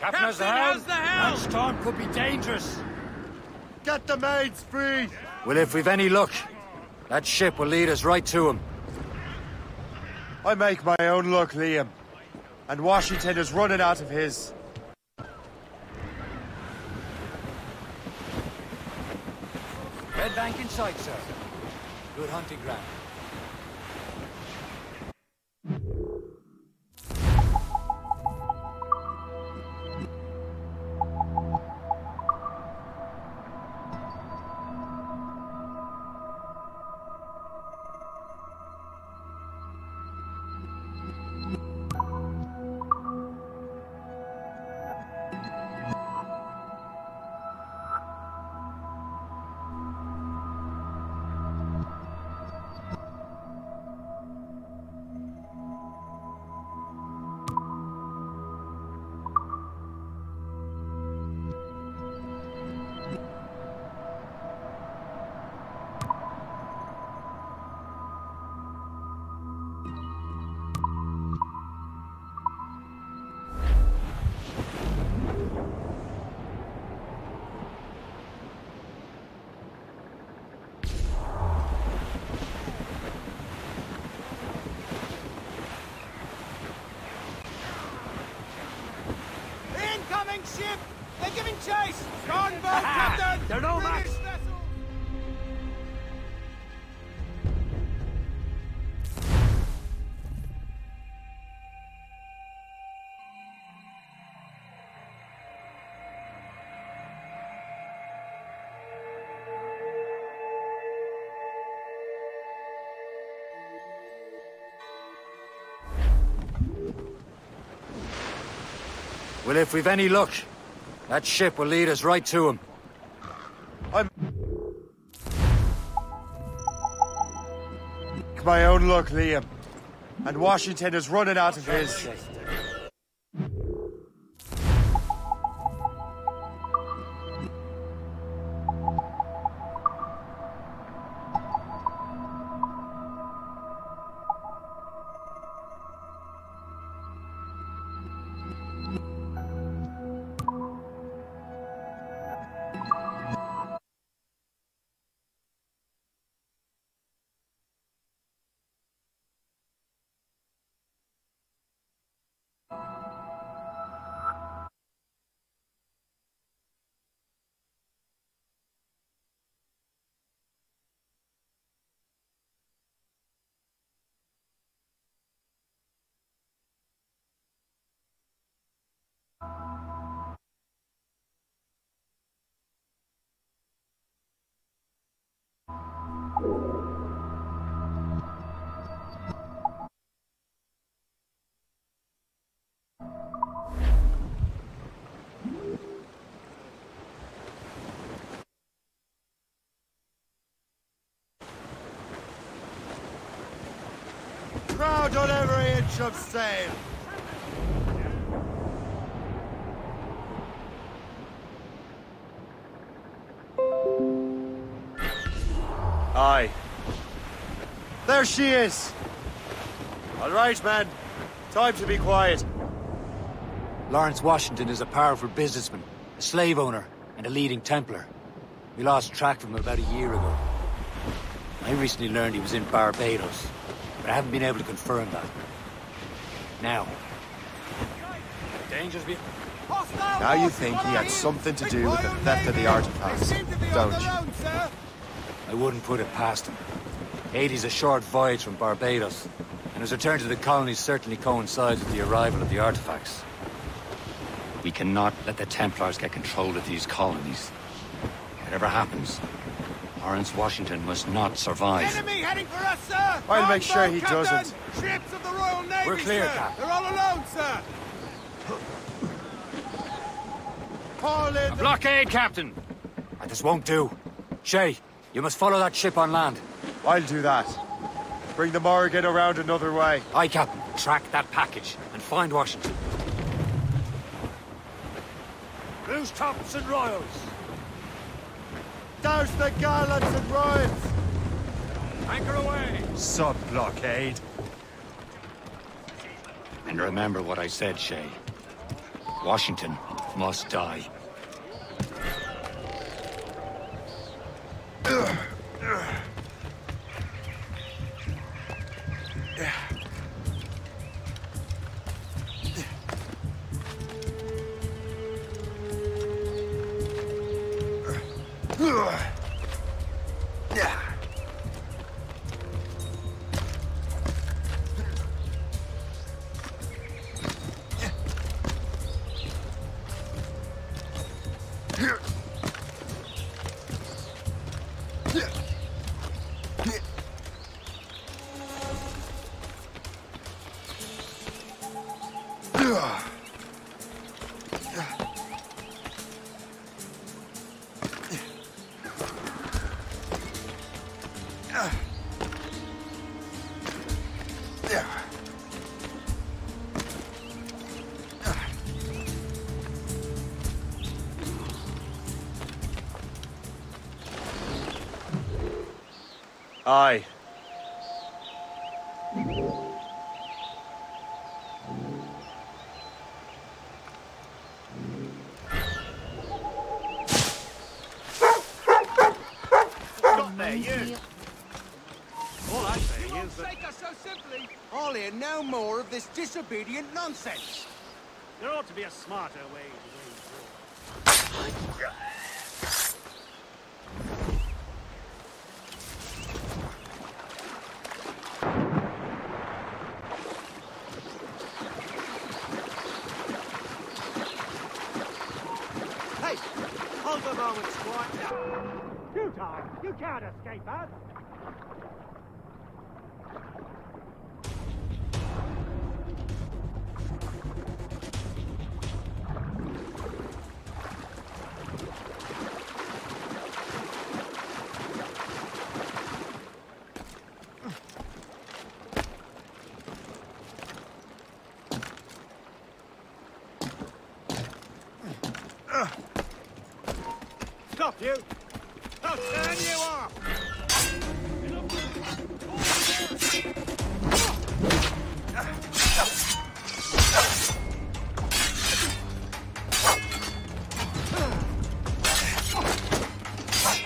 Captain has the helm. That storm could be dangerous. Get the maids free! Well, if we've any luck, that ship will lead us right to him. I make my own luck, Liam. And Washington is running out of his. Red bank in sight, sir. Good hunting ground. Incoming ship! They're giving chase! Strongbow, Captain! They're no match! Well, if we've any luck, that ship will lead us right to him. My own luck, Liam. And Washington is running out of his. Crowd on every inch of sail! Aye. There she is! All right, man. Time to be quiet. Lawrence Washington is a powerful businessman, a slave owner, and a leading Templar. We lost track of him about a year ago. I recently learned he was in Barbados, but I haven't been able to confirm that. Now, danger's been... Now you think he had something to do with the theft of the artifacts, don't you? I wouldn't put it past him. Haiti's a short voyage from Barbados, and his return to the colonies certainly coincides with the arrival of the artifacts. We cannot let the Templars get control of these colonies. Whatever happens, Lawrence Washington must not survive. Enemy heading for us, sir! I'll make sure he Captain! doesn't. Ships of the Royal Navy, We're clear, sir. Cap. They're all alone, sir! Call in A blockade, Captain! This won't do. Shay, you must follow that ship on land. I'll do that. Bring the Morrigan around another way. Aye, Captain. Track that package and find Washington. Loose tops and royals! Douse the gallants and royals! Anchor away! Sub-blockade. And remember what I said, Shay. Washington must die. Aye. Stop there, you! All I say is that... Forsake us so simply! I'll hear no more of this disobedient nonsense! There ought to be a smarter way to wage war. Hey! Hold the moment, squad! You time! You can't escape us! Stop, you! I'll turn you off!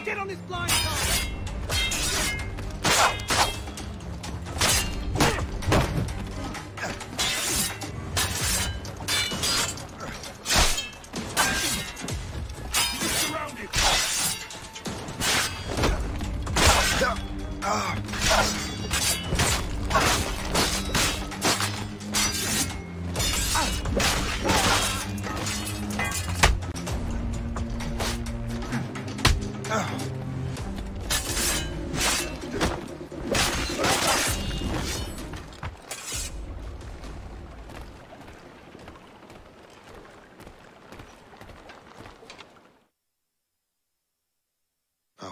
Get on this blind side!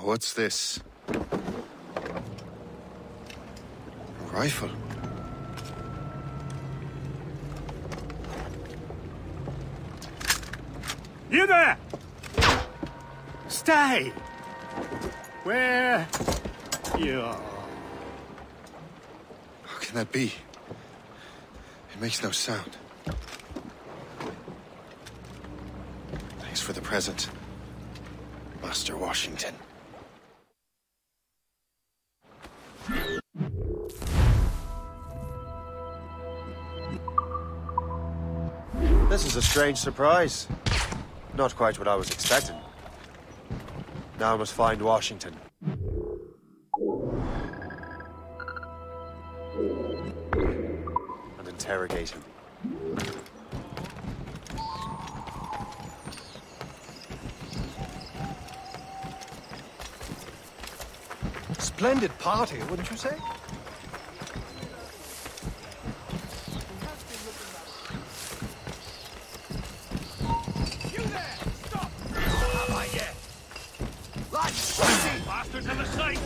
What's this? A rifle? You there! Stay! Where you are. How can that be? It makes no sound. Thanks for the present, Master Washington. This is a strange surprise. Not quite what I was expecting. Now I must find Washington. And interrogate him. Splendid party, wouldn't you say? Bastards in the sight!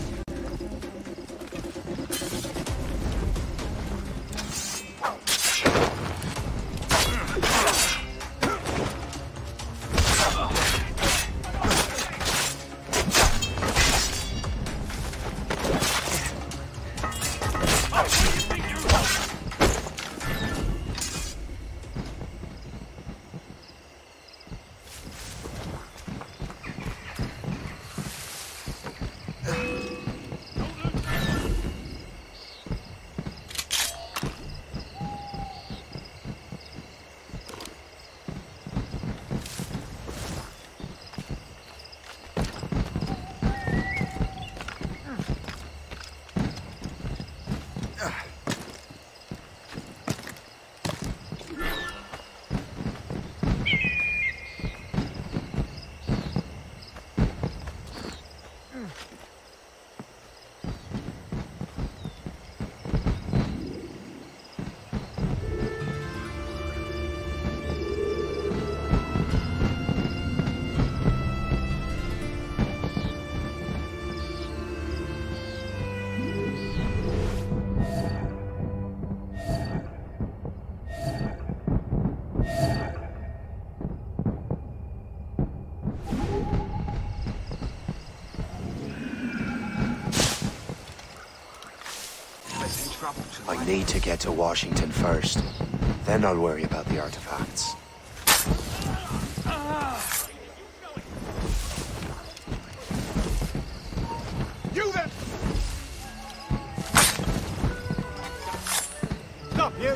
trouble I need to get to Washington first. Then I'll worry about the artifacts. You there! Stop, you!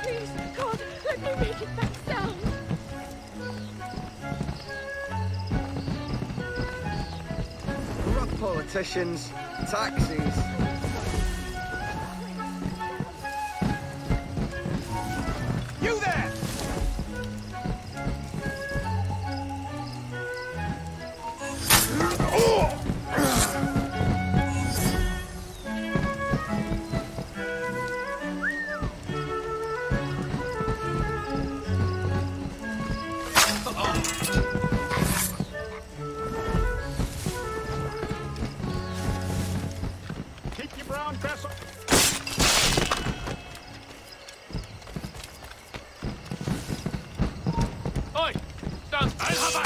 Please, God, let me make it back down. Corrupt politicians, taxis. You there! Keep your brown vessel. Oi! Stand! I'll have a...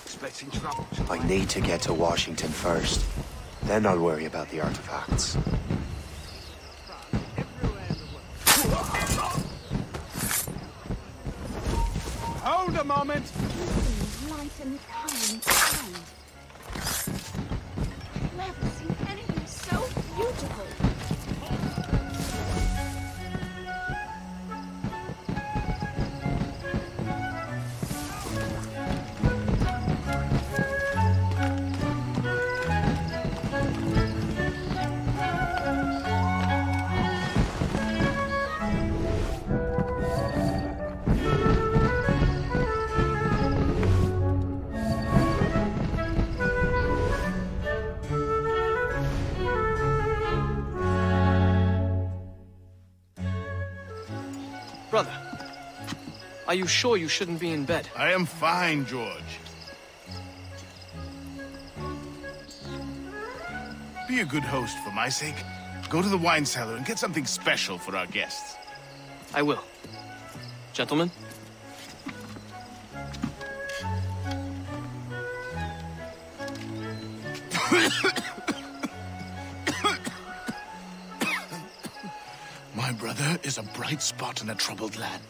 Expecting trouble. I need to get to Washington first. Then I'll worry about the artifacts. Hold a moment! Light and kind. Never seen anything so beautiful. Brother, are you sure you shouldn't be in bed? I am fine, George. Be a good host for my sake. Go to the wine cellar and get something special for our guests. I will. Gentlemen? My brother is a bright spot in a troubled land.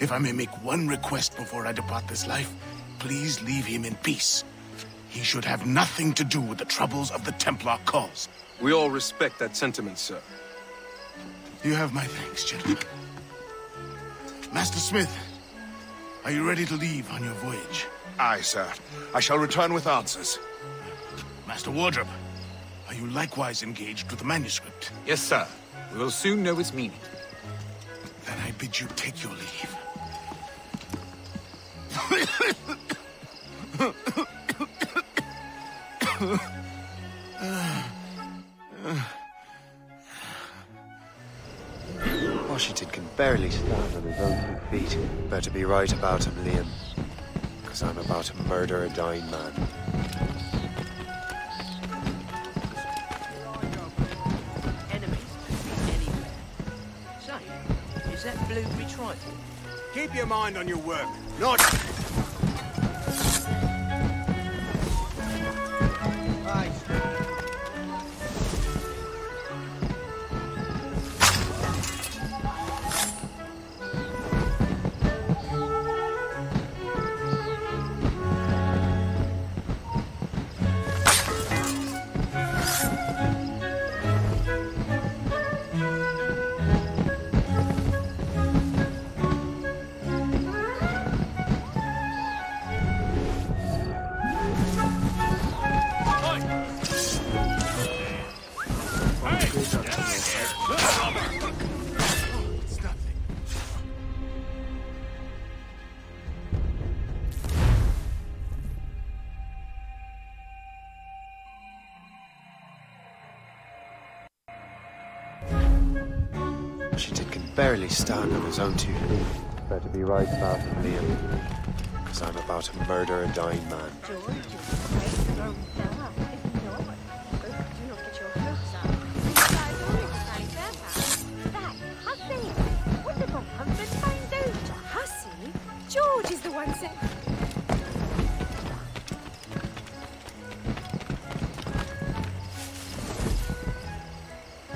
If I may make one request before I depart this life, please leave him in peace. He should have nothing to do with the troubles of the Templar cause. We all respect that sentiment, sir. You have my thanks, gentlemen. Master Smith, are you ready to leave on your voyage? Aye, sir. I shall return with answers. Master Wardrop, are you likewise engaged with the manuscript? Yes, sir. We will soon know its meaning. Then I bid you take your leave. Washington can barely stand on his own 2 feet. Better be right about him, Liam. Because I'm about to murder a dying man. Is that blueberry trifle? Keep your mind on your work, not... Right. Washington can barely stand on his own 2 feet. Better be right about him, Liam. Because I'm about to murder a dying man. George is a great grown fella, if you know it. But do not get your hopes up. Besides, only for Sally Fairfax. That hussy! What the husband finds out? Hussy? George is the one saying...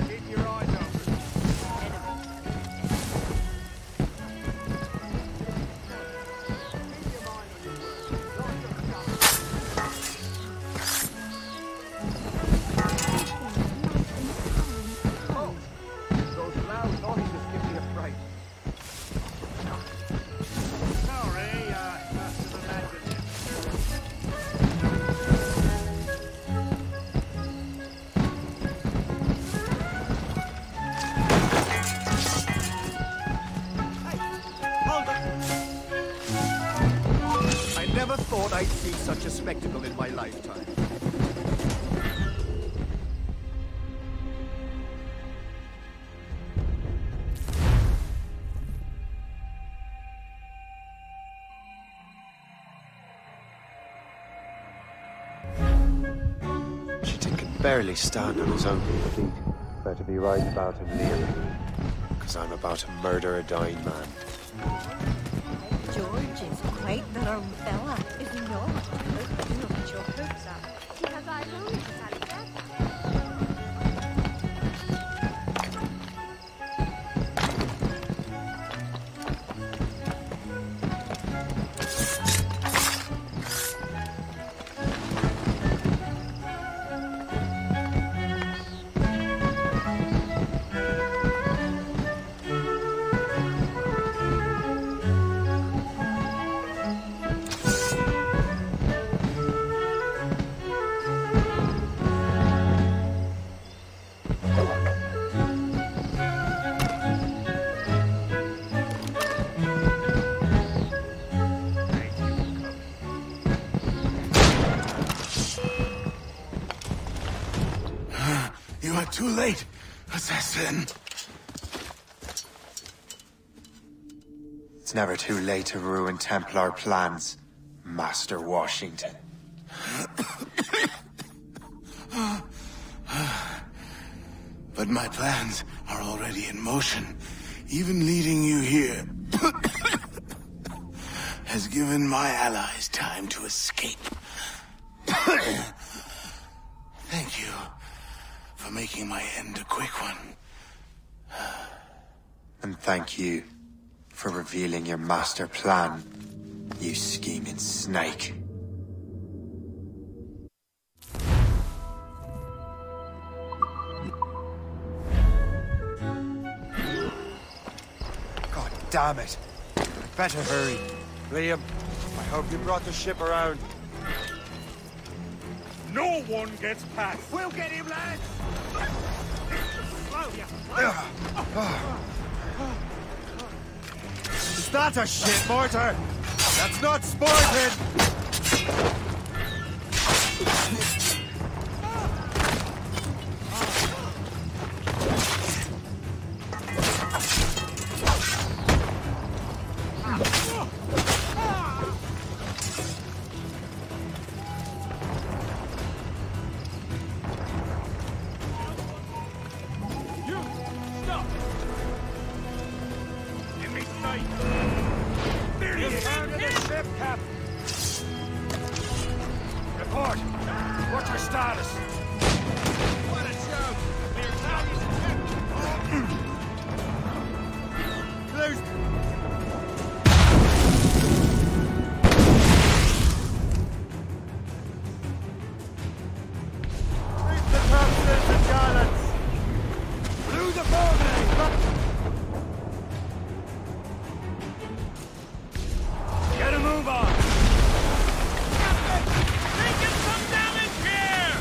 Keep your eyes open. thought I'd see such a spectacle in my lifetime. Washington can barely stand on his own feet. Better be right about him, Liam. Because I'm about to murder a dying man. George is quite the wrong fella, is he not? Do not get your hopes up. He has eyes only for Sally Fairfax. You are too late, assassin. It's never too late to ruin Templar plans, Master Washington. But my plans are already in motion. Even leading you here has given my allies time to escape. Thank you for making my end a quick one. And thank you for revealing your master plan, you scheming snake. God damn it. Better hurry. Liam, I hope you brought the ship around. No one gets past. We'll get him, lads! Is that a shit mortar? That's not sporting! right. Return to the ship, Captain. Report. What's your status? What a joke! Clear Italians and Close. Treat the captains and gallants. Blew the foreman. Get a move on. Taking some damage here!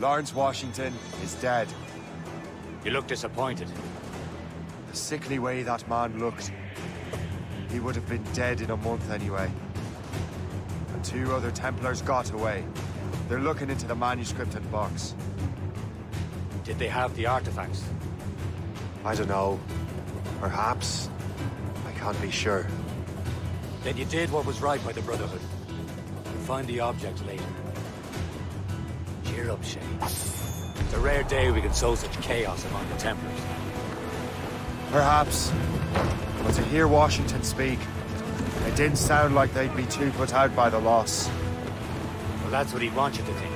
Lawrence Washington is dead. You look disappointed. The sickly way that man looked. He would have been dead in a month anyway. And 2 other Templars got away. They're looking into the manuscript and box. Did they have the artifacts? I don't know. Perhaps. I can't be sure. Then you did what was right by the Brotherhood. We'll find the objects later. Cheer up, Shay. It's a rare day we can sow such chaos among the Templars. Perhaps. But to hear Washington speak, it didn't sound like they'd be too put out by the loss. Well, that's what he'd want you to think.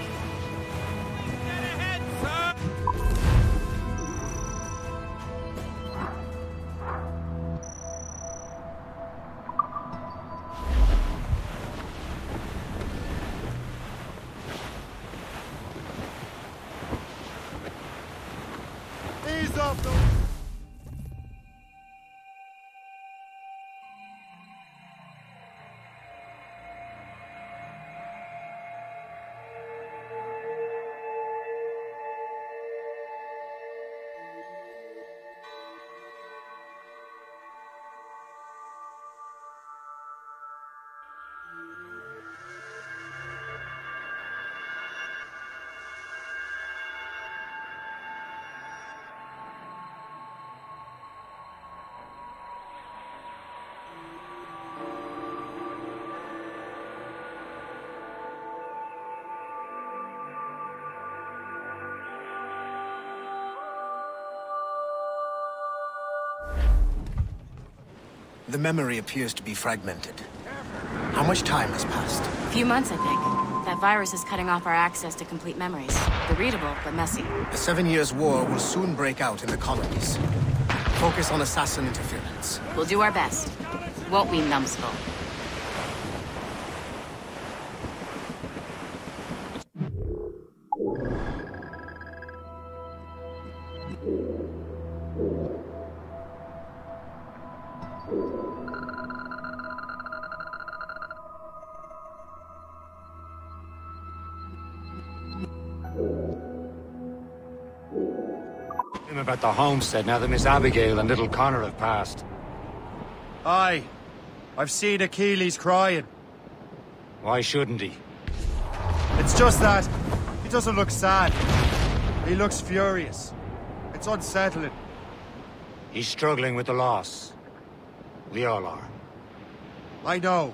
Ease off the... The memory appears to be fragmented. How much time has passed? A few months, I think. That virus is cutting off our access to complete memories. They're readable, but messy. The 7 Years' War will soon break out in the colonies. Focus on assassin interference. We'll do our best. Won't we, numbskull? Him about the homestead now that Miss Abigail and little Connor have passed. Aye. I've seen Achilles crying. Why shouldn't he? It's just that he doesn't look sad. He looks furious. It's unsettling. He's struggling with the loss. We all are. I know,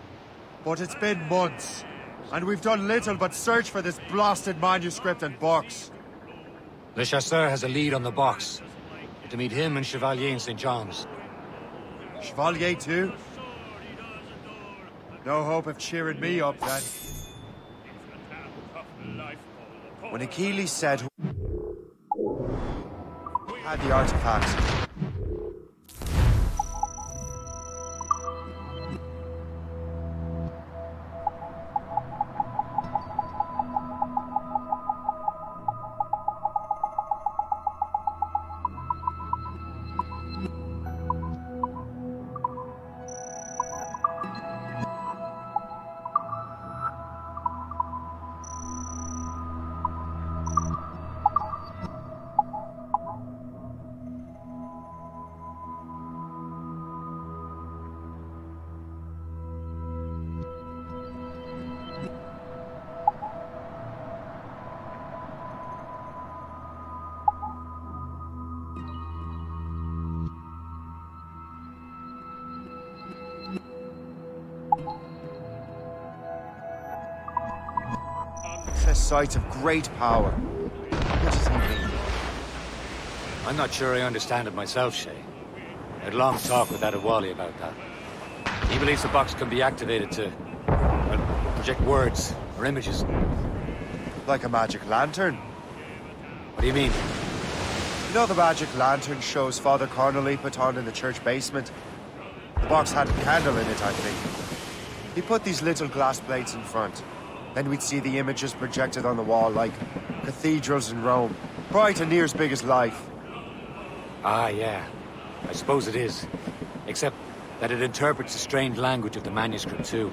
but it's been months, and we've done little but search for this blasted manuscript and box. Le Chasseur has a lead on the box. You're to meet him and Chevalier in St. John's. Chevalier too? No hope of cheering me up then. When Achilles said who had the artifact, sight of great power. What does he mean? I'm not sure I understand it myself, Shay. I had a long talk with Adewale about that. He believes the box can be activated to, well, project words or images. Like a magic lantern? What do you mean? You know the magic lantern shows Father Connolly put on in the church basement? The box had a candle in it, I think. He put these little glass plates in front. Then we'd see the images projected on the wall like cathedrals in Rome. Bright and near as big as life. Ah, yeah. I suppose it is. Except that it interprets the strange language of the manuscript too.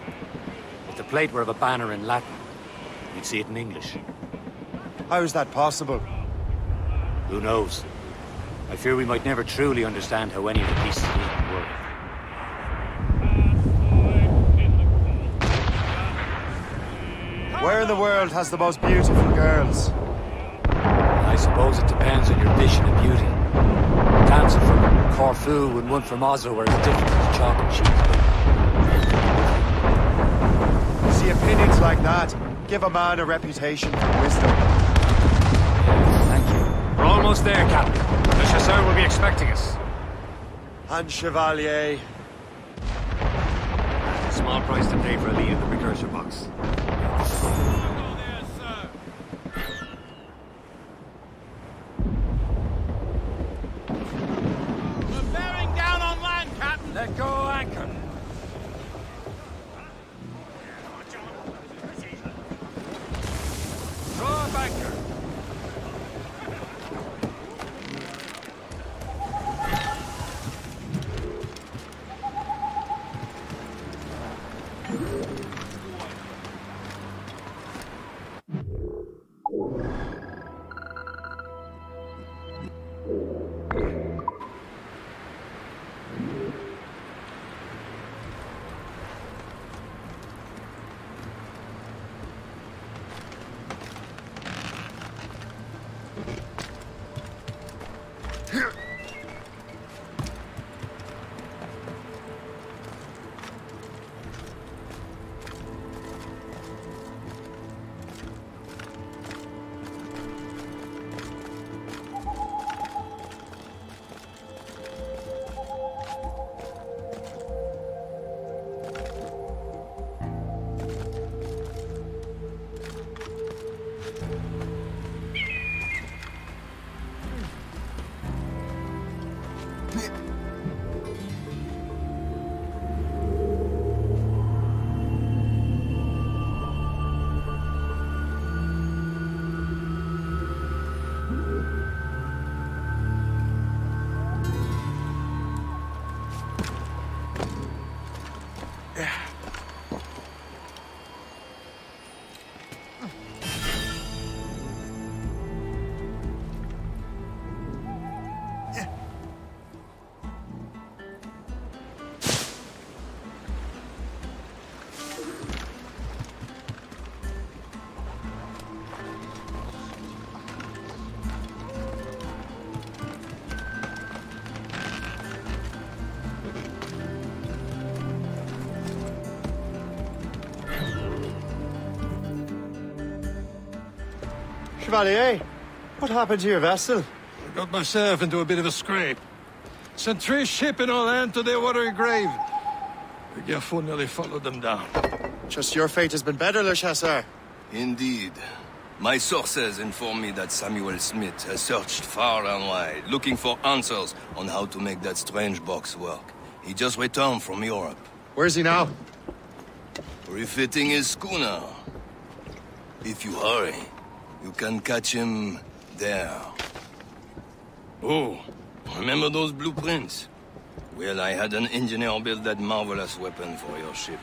If the plate were of a banner in Latin, you'd see it in English. How is that possible? Who knows? I fear we might never truly understand how any of the pieces of it work. Where in the world has the most beautiful girls? I suppose it depends on your vision of beauty. A damsel from Corfu and one from Oslo are as different as chalk and cheese. See, opinions like that give a man a reputation for wisdom. Thank you. We're almost there, Captain. The chasseur will be expecting us. And Chevalier. Small price to pay for a lead in the precursor box. Let go anchor. Draw up anchor. Chevalier, what happened to your vessel? I got myself into a bit of a scrape. Sent 3 ships in all hand to their watery grave. The Garfou nearly followed them down. Just your fate has been better, Le Chasseur. Indeed. My sources inform me that Samuel Smith has searched far and wide, looking for answers on how to make that strange box work. He just returned from Europe. Where's he now? Refitting his schooner. If you hurry, you can catch him there. Oh, remember those blueprints? Well, I had an engineer build that marvelous weapon for your ship.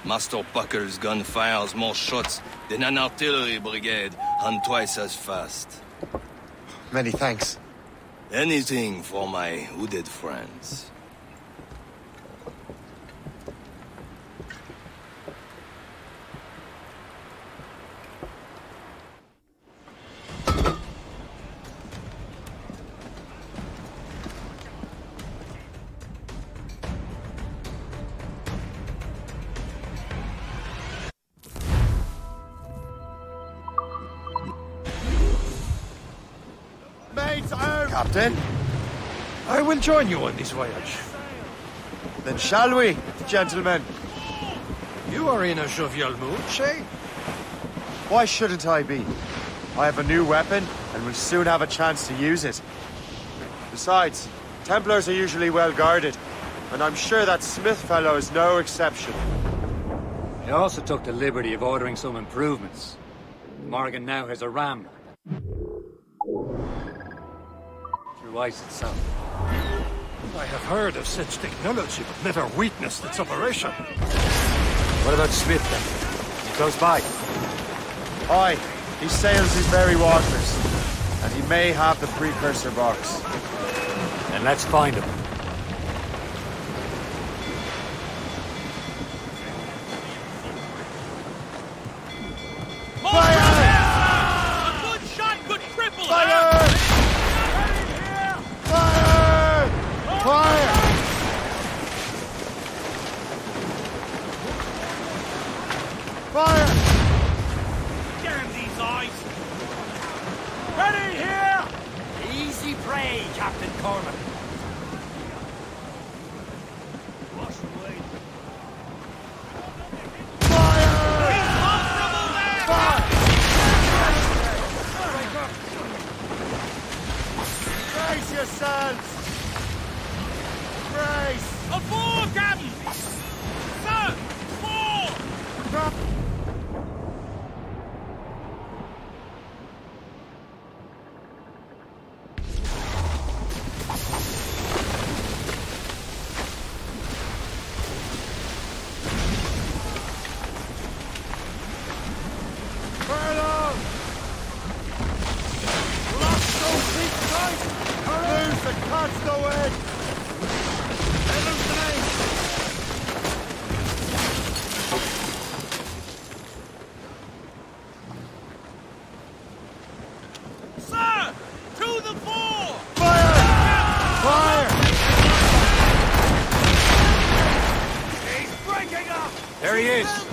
Master Puckle's gun fires more shots than an artillery brigade, and twice as fast. Many thanks. Anything for my hooded friends. Captain. I will join you on this voyage. Then shall we, gentlemen? You are in a jovial mood, Shay? Why shouldn't I be? I have a new weapon, and will soon have a chance to use it. Besides, Templars are usually well guarded, and I'm sure that Smith fellow is no exception. I also took the liberty of ordering some improvements. Morgan now has a ram. Through ice itself. I have heard of such technology, but never witnessed its operation. What about Smith, then? He close by? Aye, he sails these very waters, and he may have the precursor box. Then let's find him.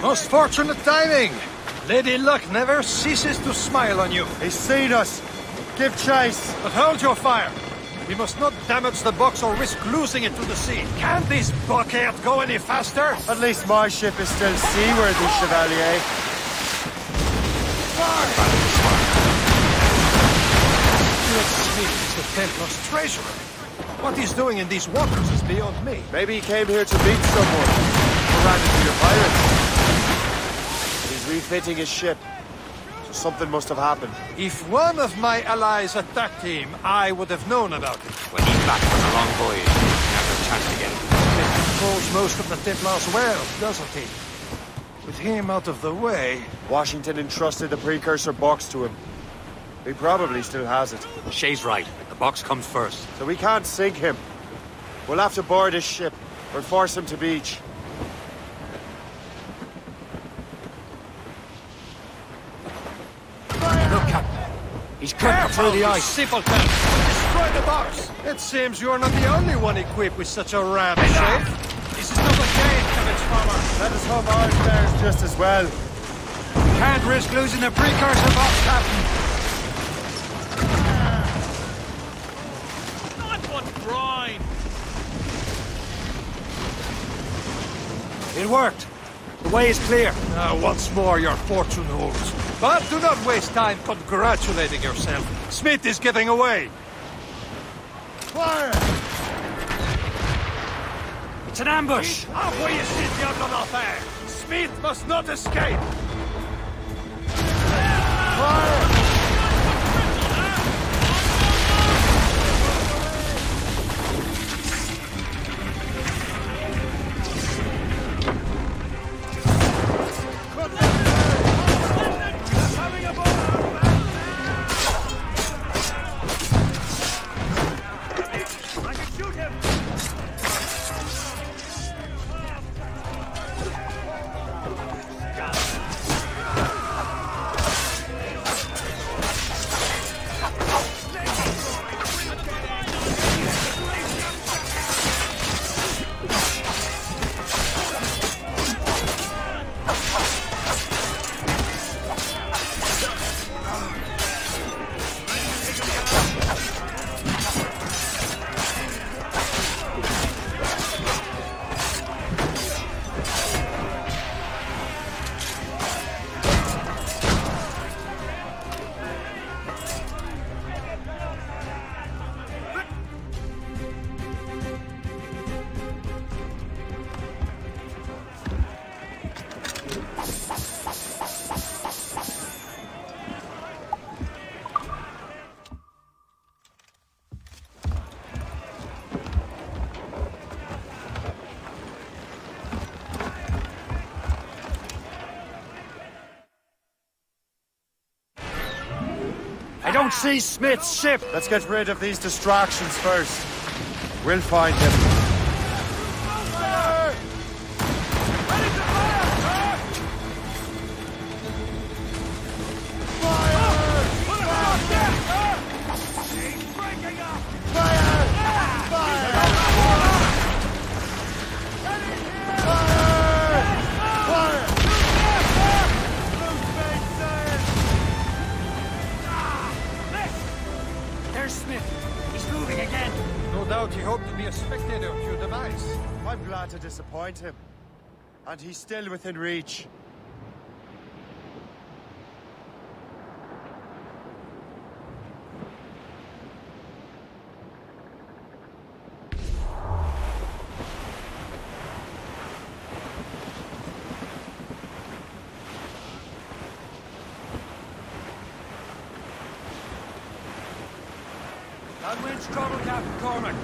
Most fortunate timing! Lady Luck never ceases to smile on you. He's seen us! Give chase! But hold your fire! We must not damage the box or risk losing it to the sea. Can't this bucket go any faster? At least my ship is still seaworthy, Chevalier. Smith is the Templar's treasurer. What he's doing in these waters is beyond me. Maybe he came here to meet someone. Or ran into your pirates. Refitting his ship. So something must have happened. If one of my allies attacked him, I would have known about it. When he's back from a long voyage, he never had a chance to get it. He controls most of the Templars' wealth, doesn't he? With him out of the way... Washington entrusted the precursor box to him. He probably still has it. Shay's right. The box comes first. So we can't sink him. We'll have to board his ship, or force him to beach. He's cutting through the ice. Simpleton! Destroy the box! It seems you're not the only one equipped with such a ram, Shay. This is not a game, cabbage farmer. Let us hope ours fares just as well. Can't risk losing the precursor box, Captain. Not one grind. It worked. The way is clear. Once more, your fortune holds. But do not waste time congratulating yourself. Smith is getting away. Fire! It's an ambush. Envoyez ces diables en enfer. Smith must not escape. Fire! I don't see Smith's ship! Let's get rid of these distractions first. We'll find him. Fire! Ready to fire, sir! Fire! Fire! He's breaking up! Fire! Fire! Fire! There's Smith. He's moving again. No doubt he hoped to be a spectator of your demise. I'm glad to disappoint him. And he's still within reach. Unwinch trouble, Captain Cormac.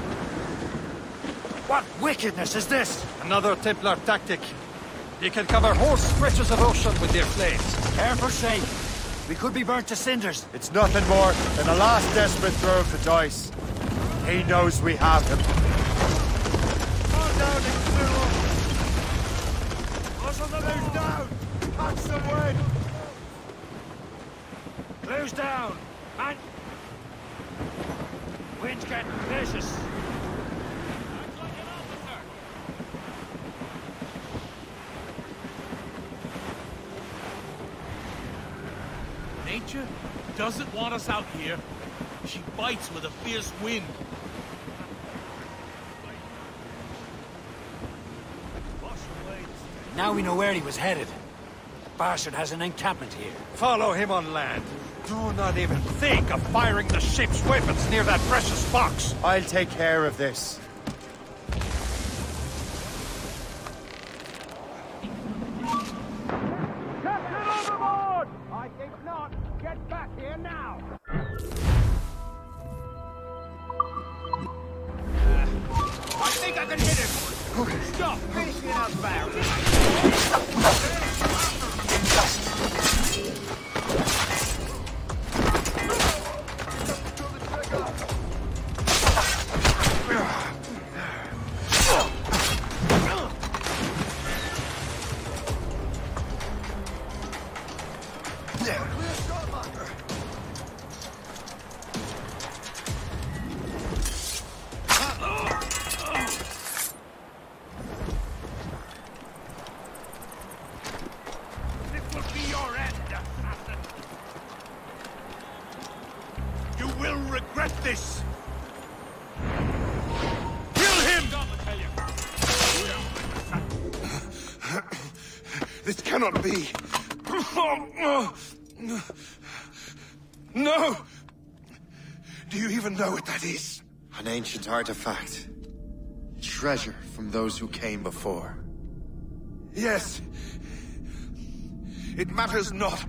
What wickedness is this? Another Templar tactic. They can cover whole stretches of ocean with their flames. Careful, Shay. We could be burnt to cinders. It's nothing more than a last desperate throw of the dice. He knows we have him. Go down and clear up! Muscle the loose down! Catch some wind! Close down! Man! Wind's getting vicious. Nature doesn't want us out here. She bites with a fierce wind. Now we know where he was headed. Bastard has an encampment here. Follow him on land. Do not even think of firing the ship's weapons near that precious box. I'll take care of this. Captain overboard! I think not. Get back here now! I think I can hit him! Stop! Finish me out barrel! This! Kill him! This cannot be. No! Do you even know what that is? An ancient artifact. Treasure from those who came before. Yes. It matters not.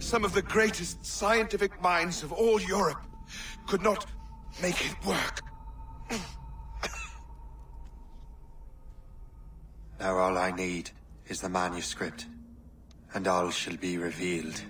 Some of the greatest scientific minds of all Europe could not make it work. Now all I need is the manuscript, and all shall be revealed.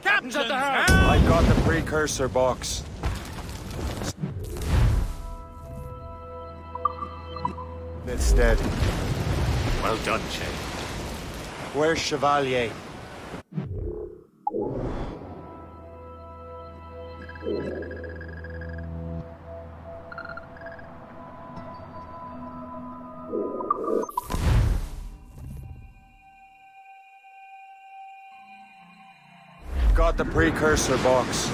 Captain's at the helm! I got the precursor box. Smith's dead. Well done, Shay. Where's Chevalier? Got the precursor box.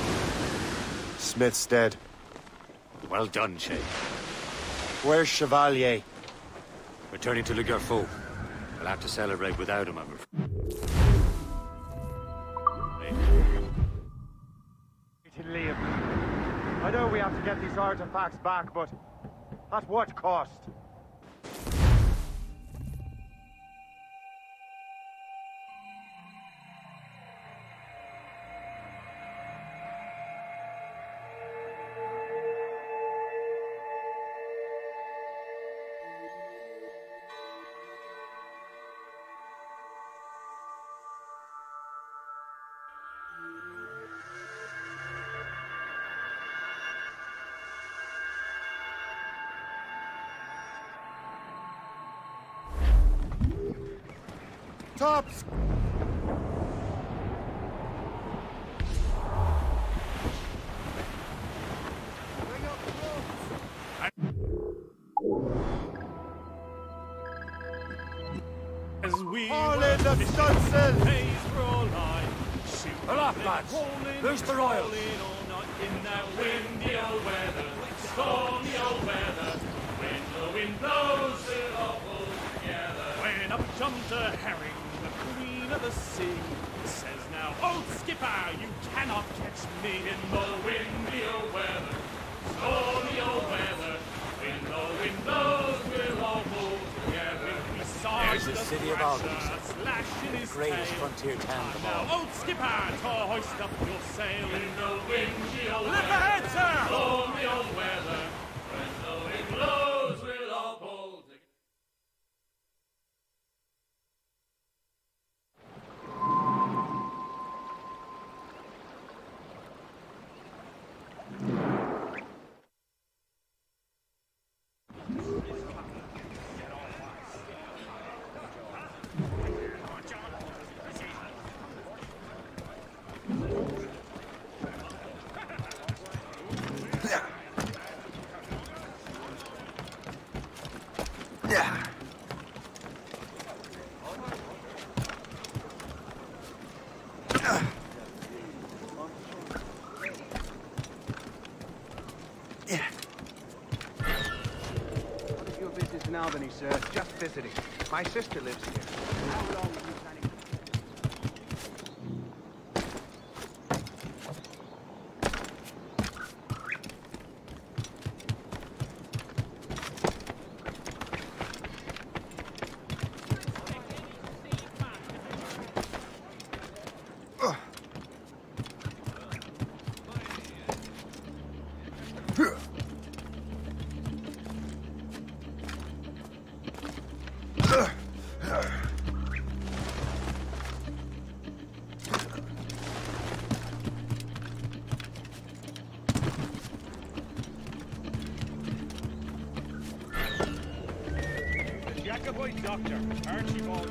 Smith's dead. Well done, Shay. Where's Chevalier? Returning to Le Garfou. We'll have to celebrate without him, I'm afraid. Liam, I know we have to get these artifacts back, but at what cost? Tops! As we all in the stunsail! Pull up, lads! Loose the royals! In that windy old weather, stormy old weather, when the wind blows, we'll all pull together. When up jumped a herring, the queen of the sea, says now, "Old skipper, you cannot catch me in the windy old weather, stormy old weather, when the wind blows, we'll all pull together." There's the city of Albany, the greatest frontier town of all. Now, old skipper, to hoist up your sail in the windy old weather. Look ahead, sir! Stormy old weather, when the wind blows, we'll all pull together. What is your business in Albany, sir? Just visiting. My sister lives here. How long are you planning? Jacobite doctor, Archibald.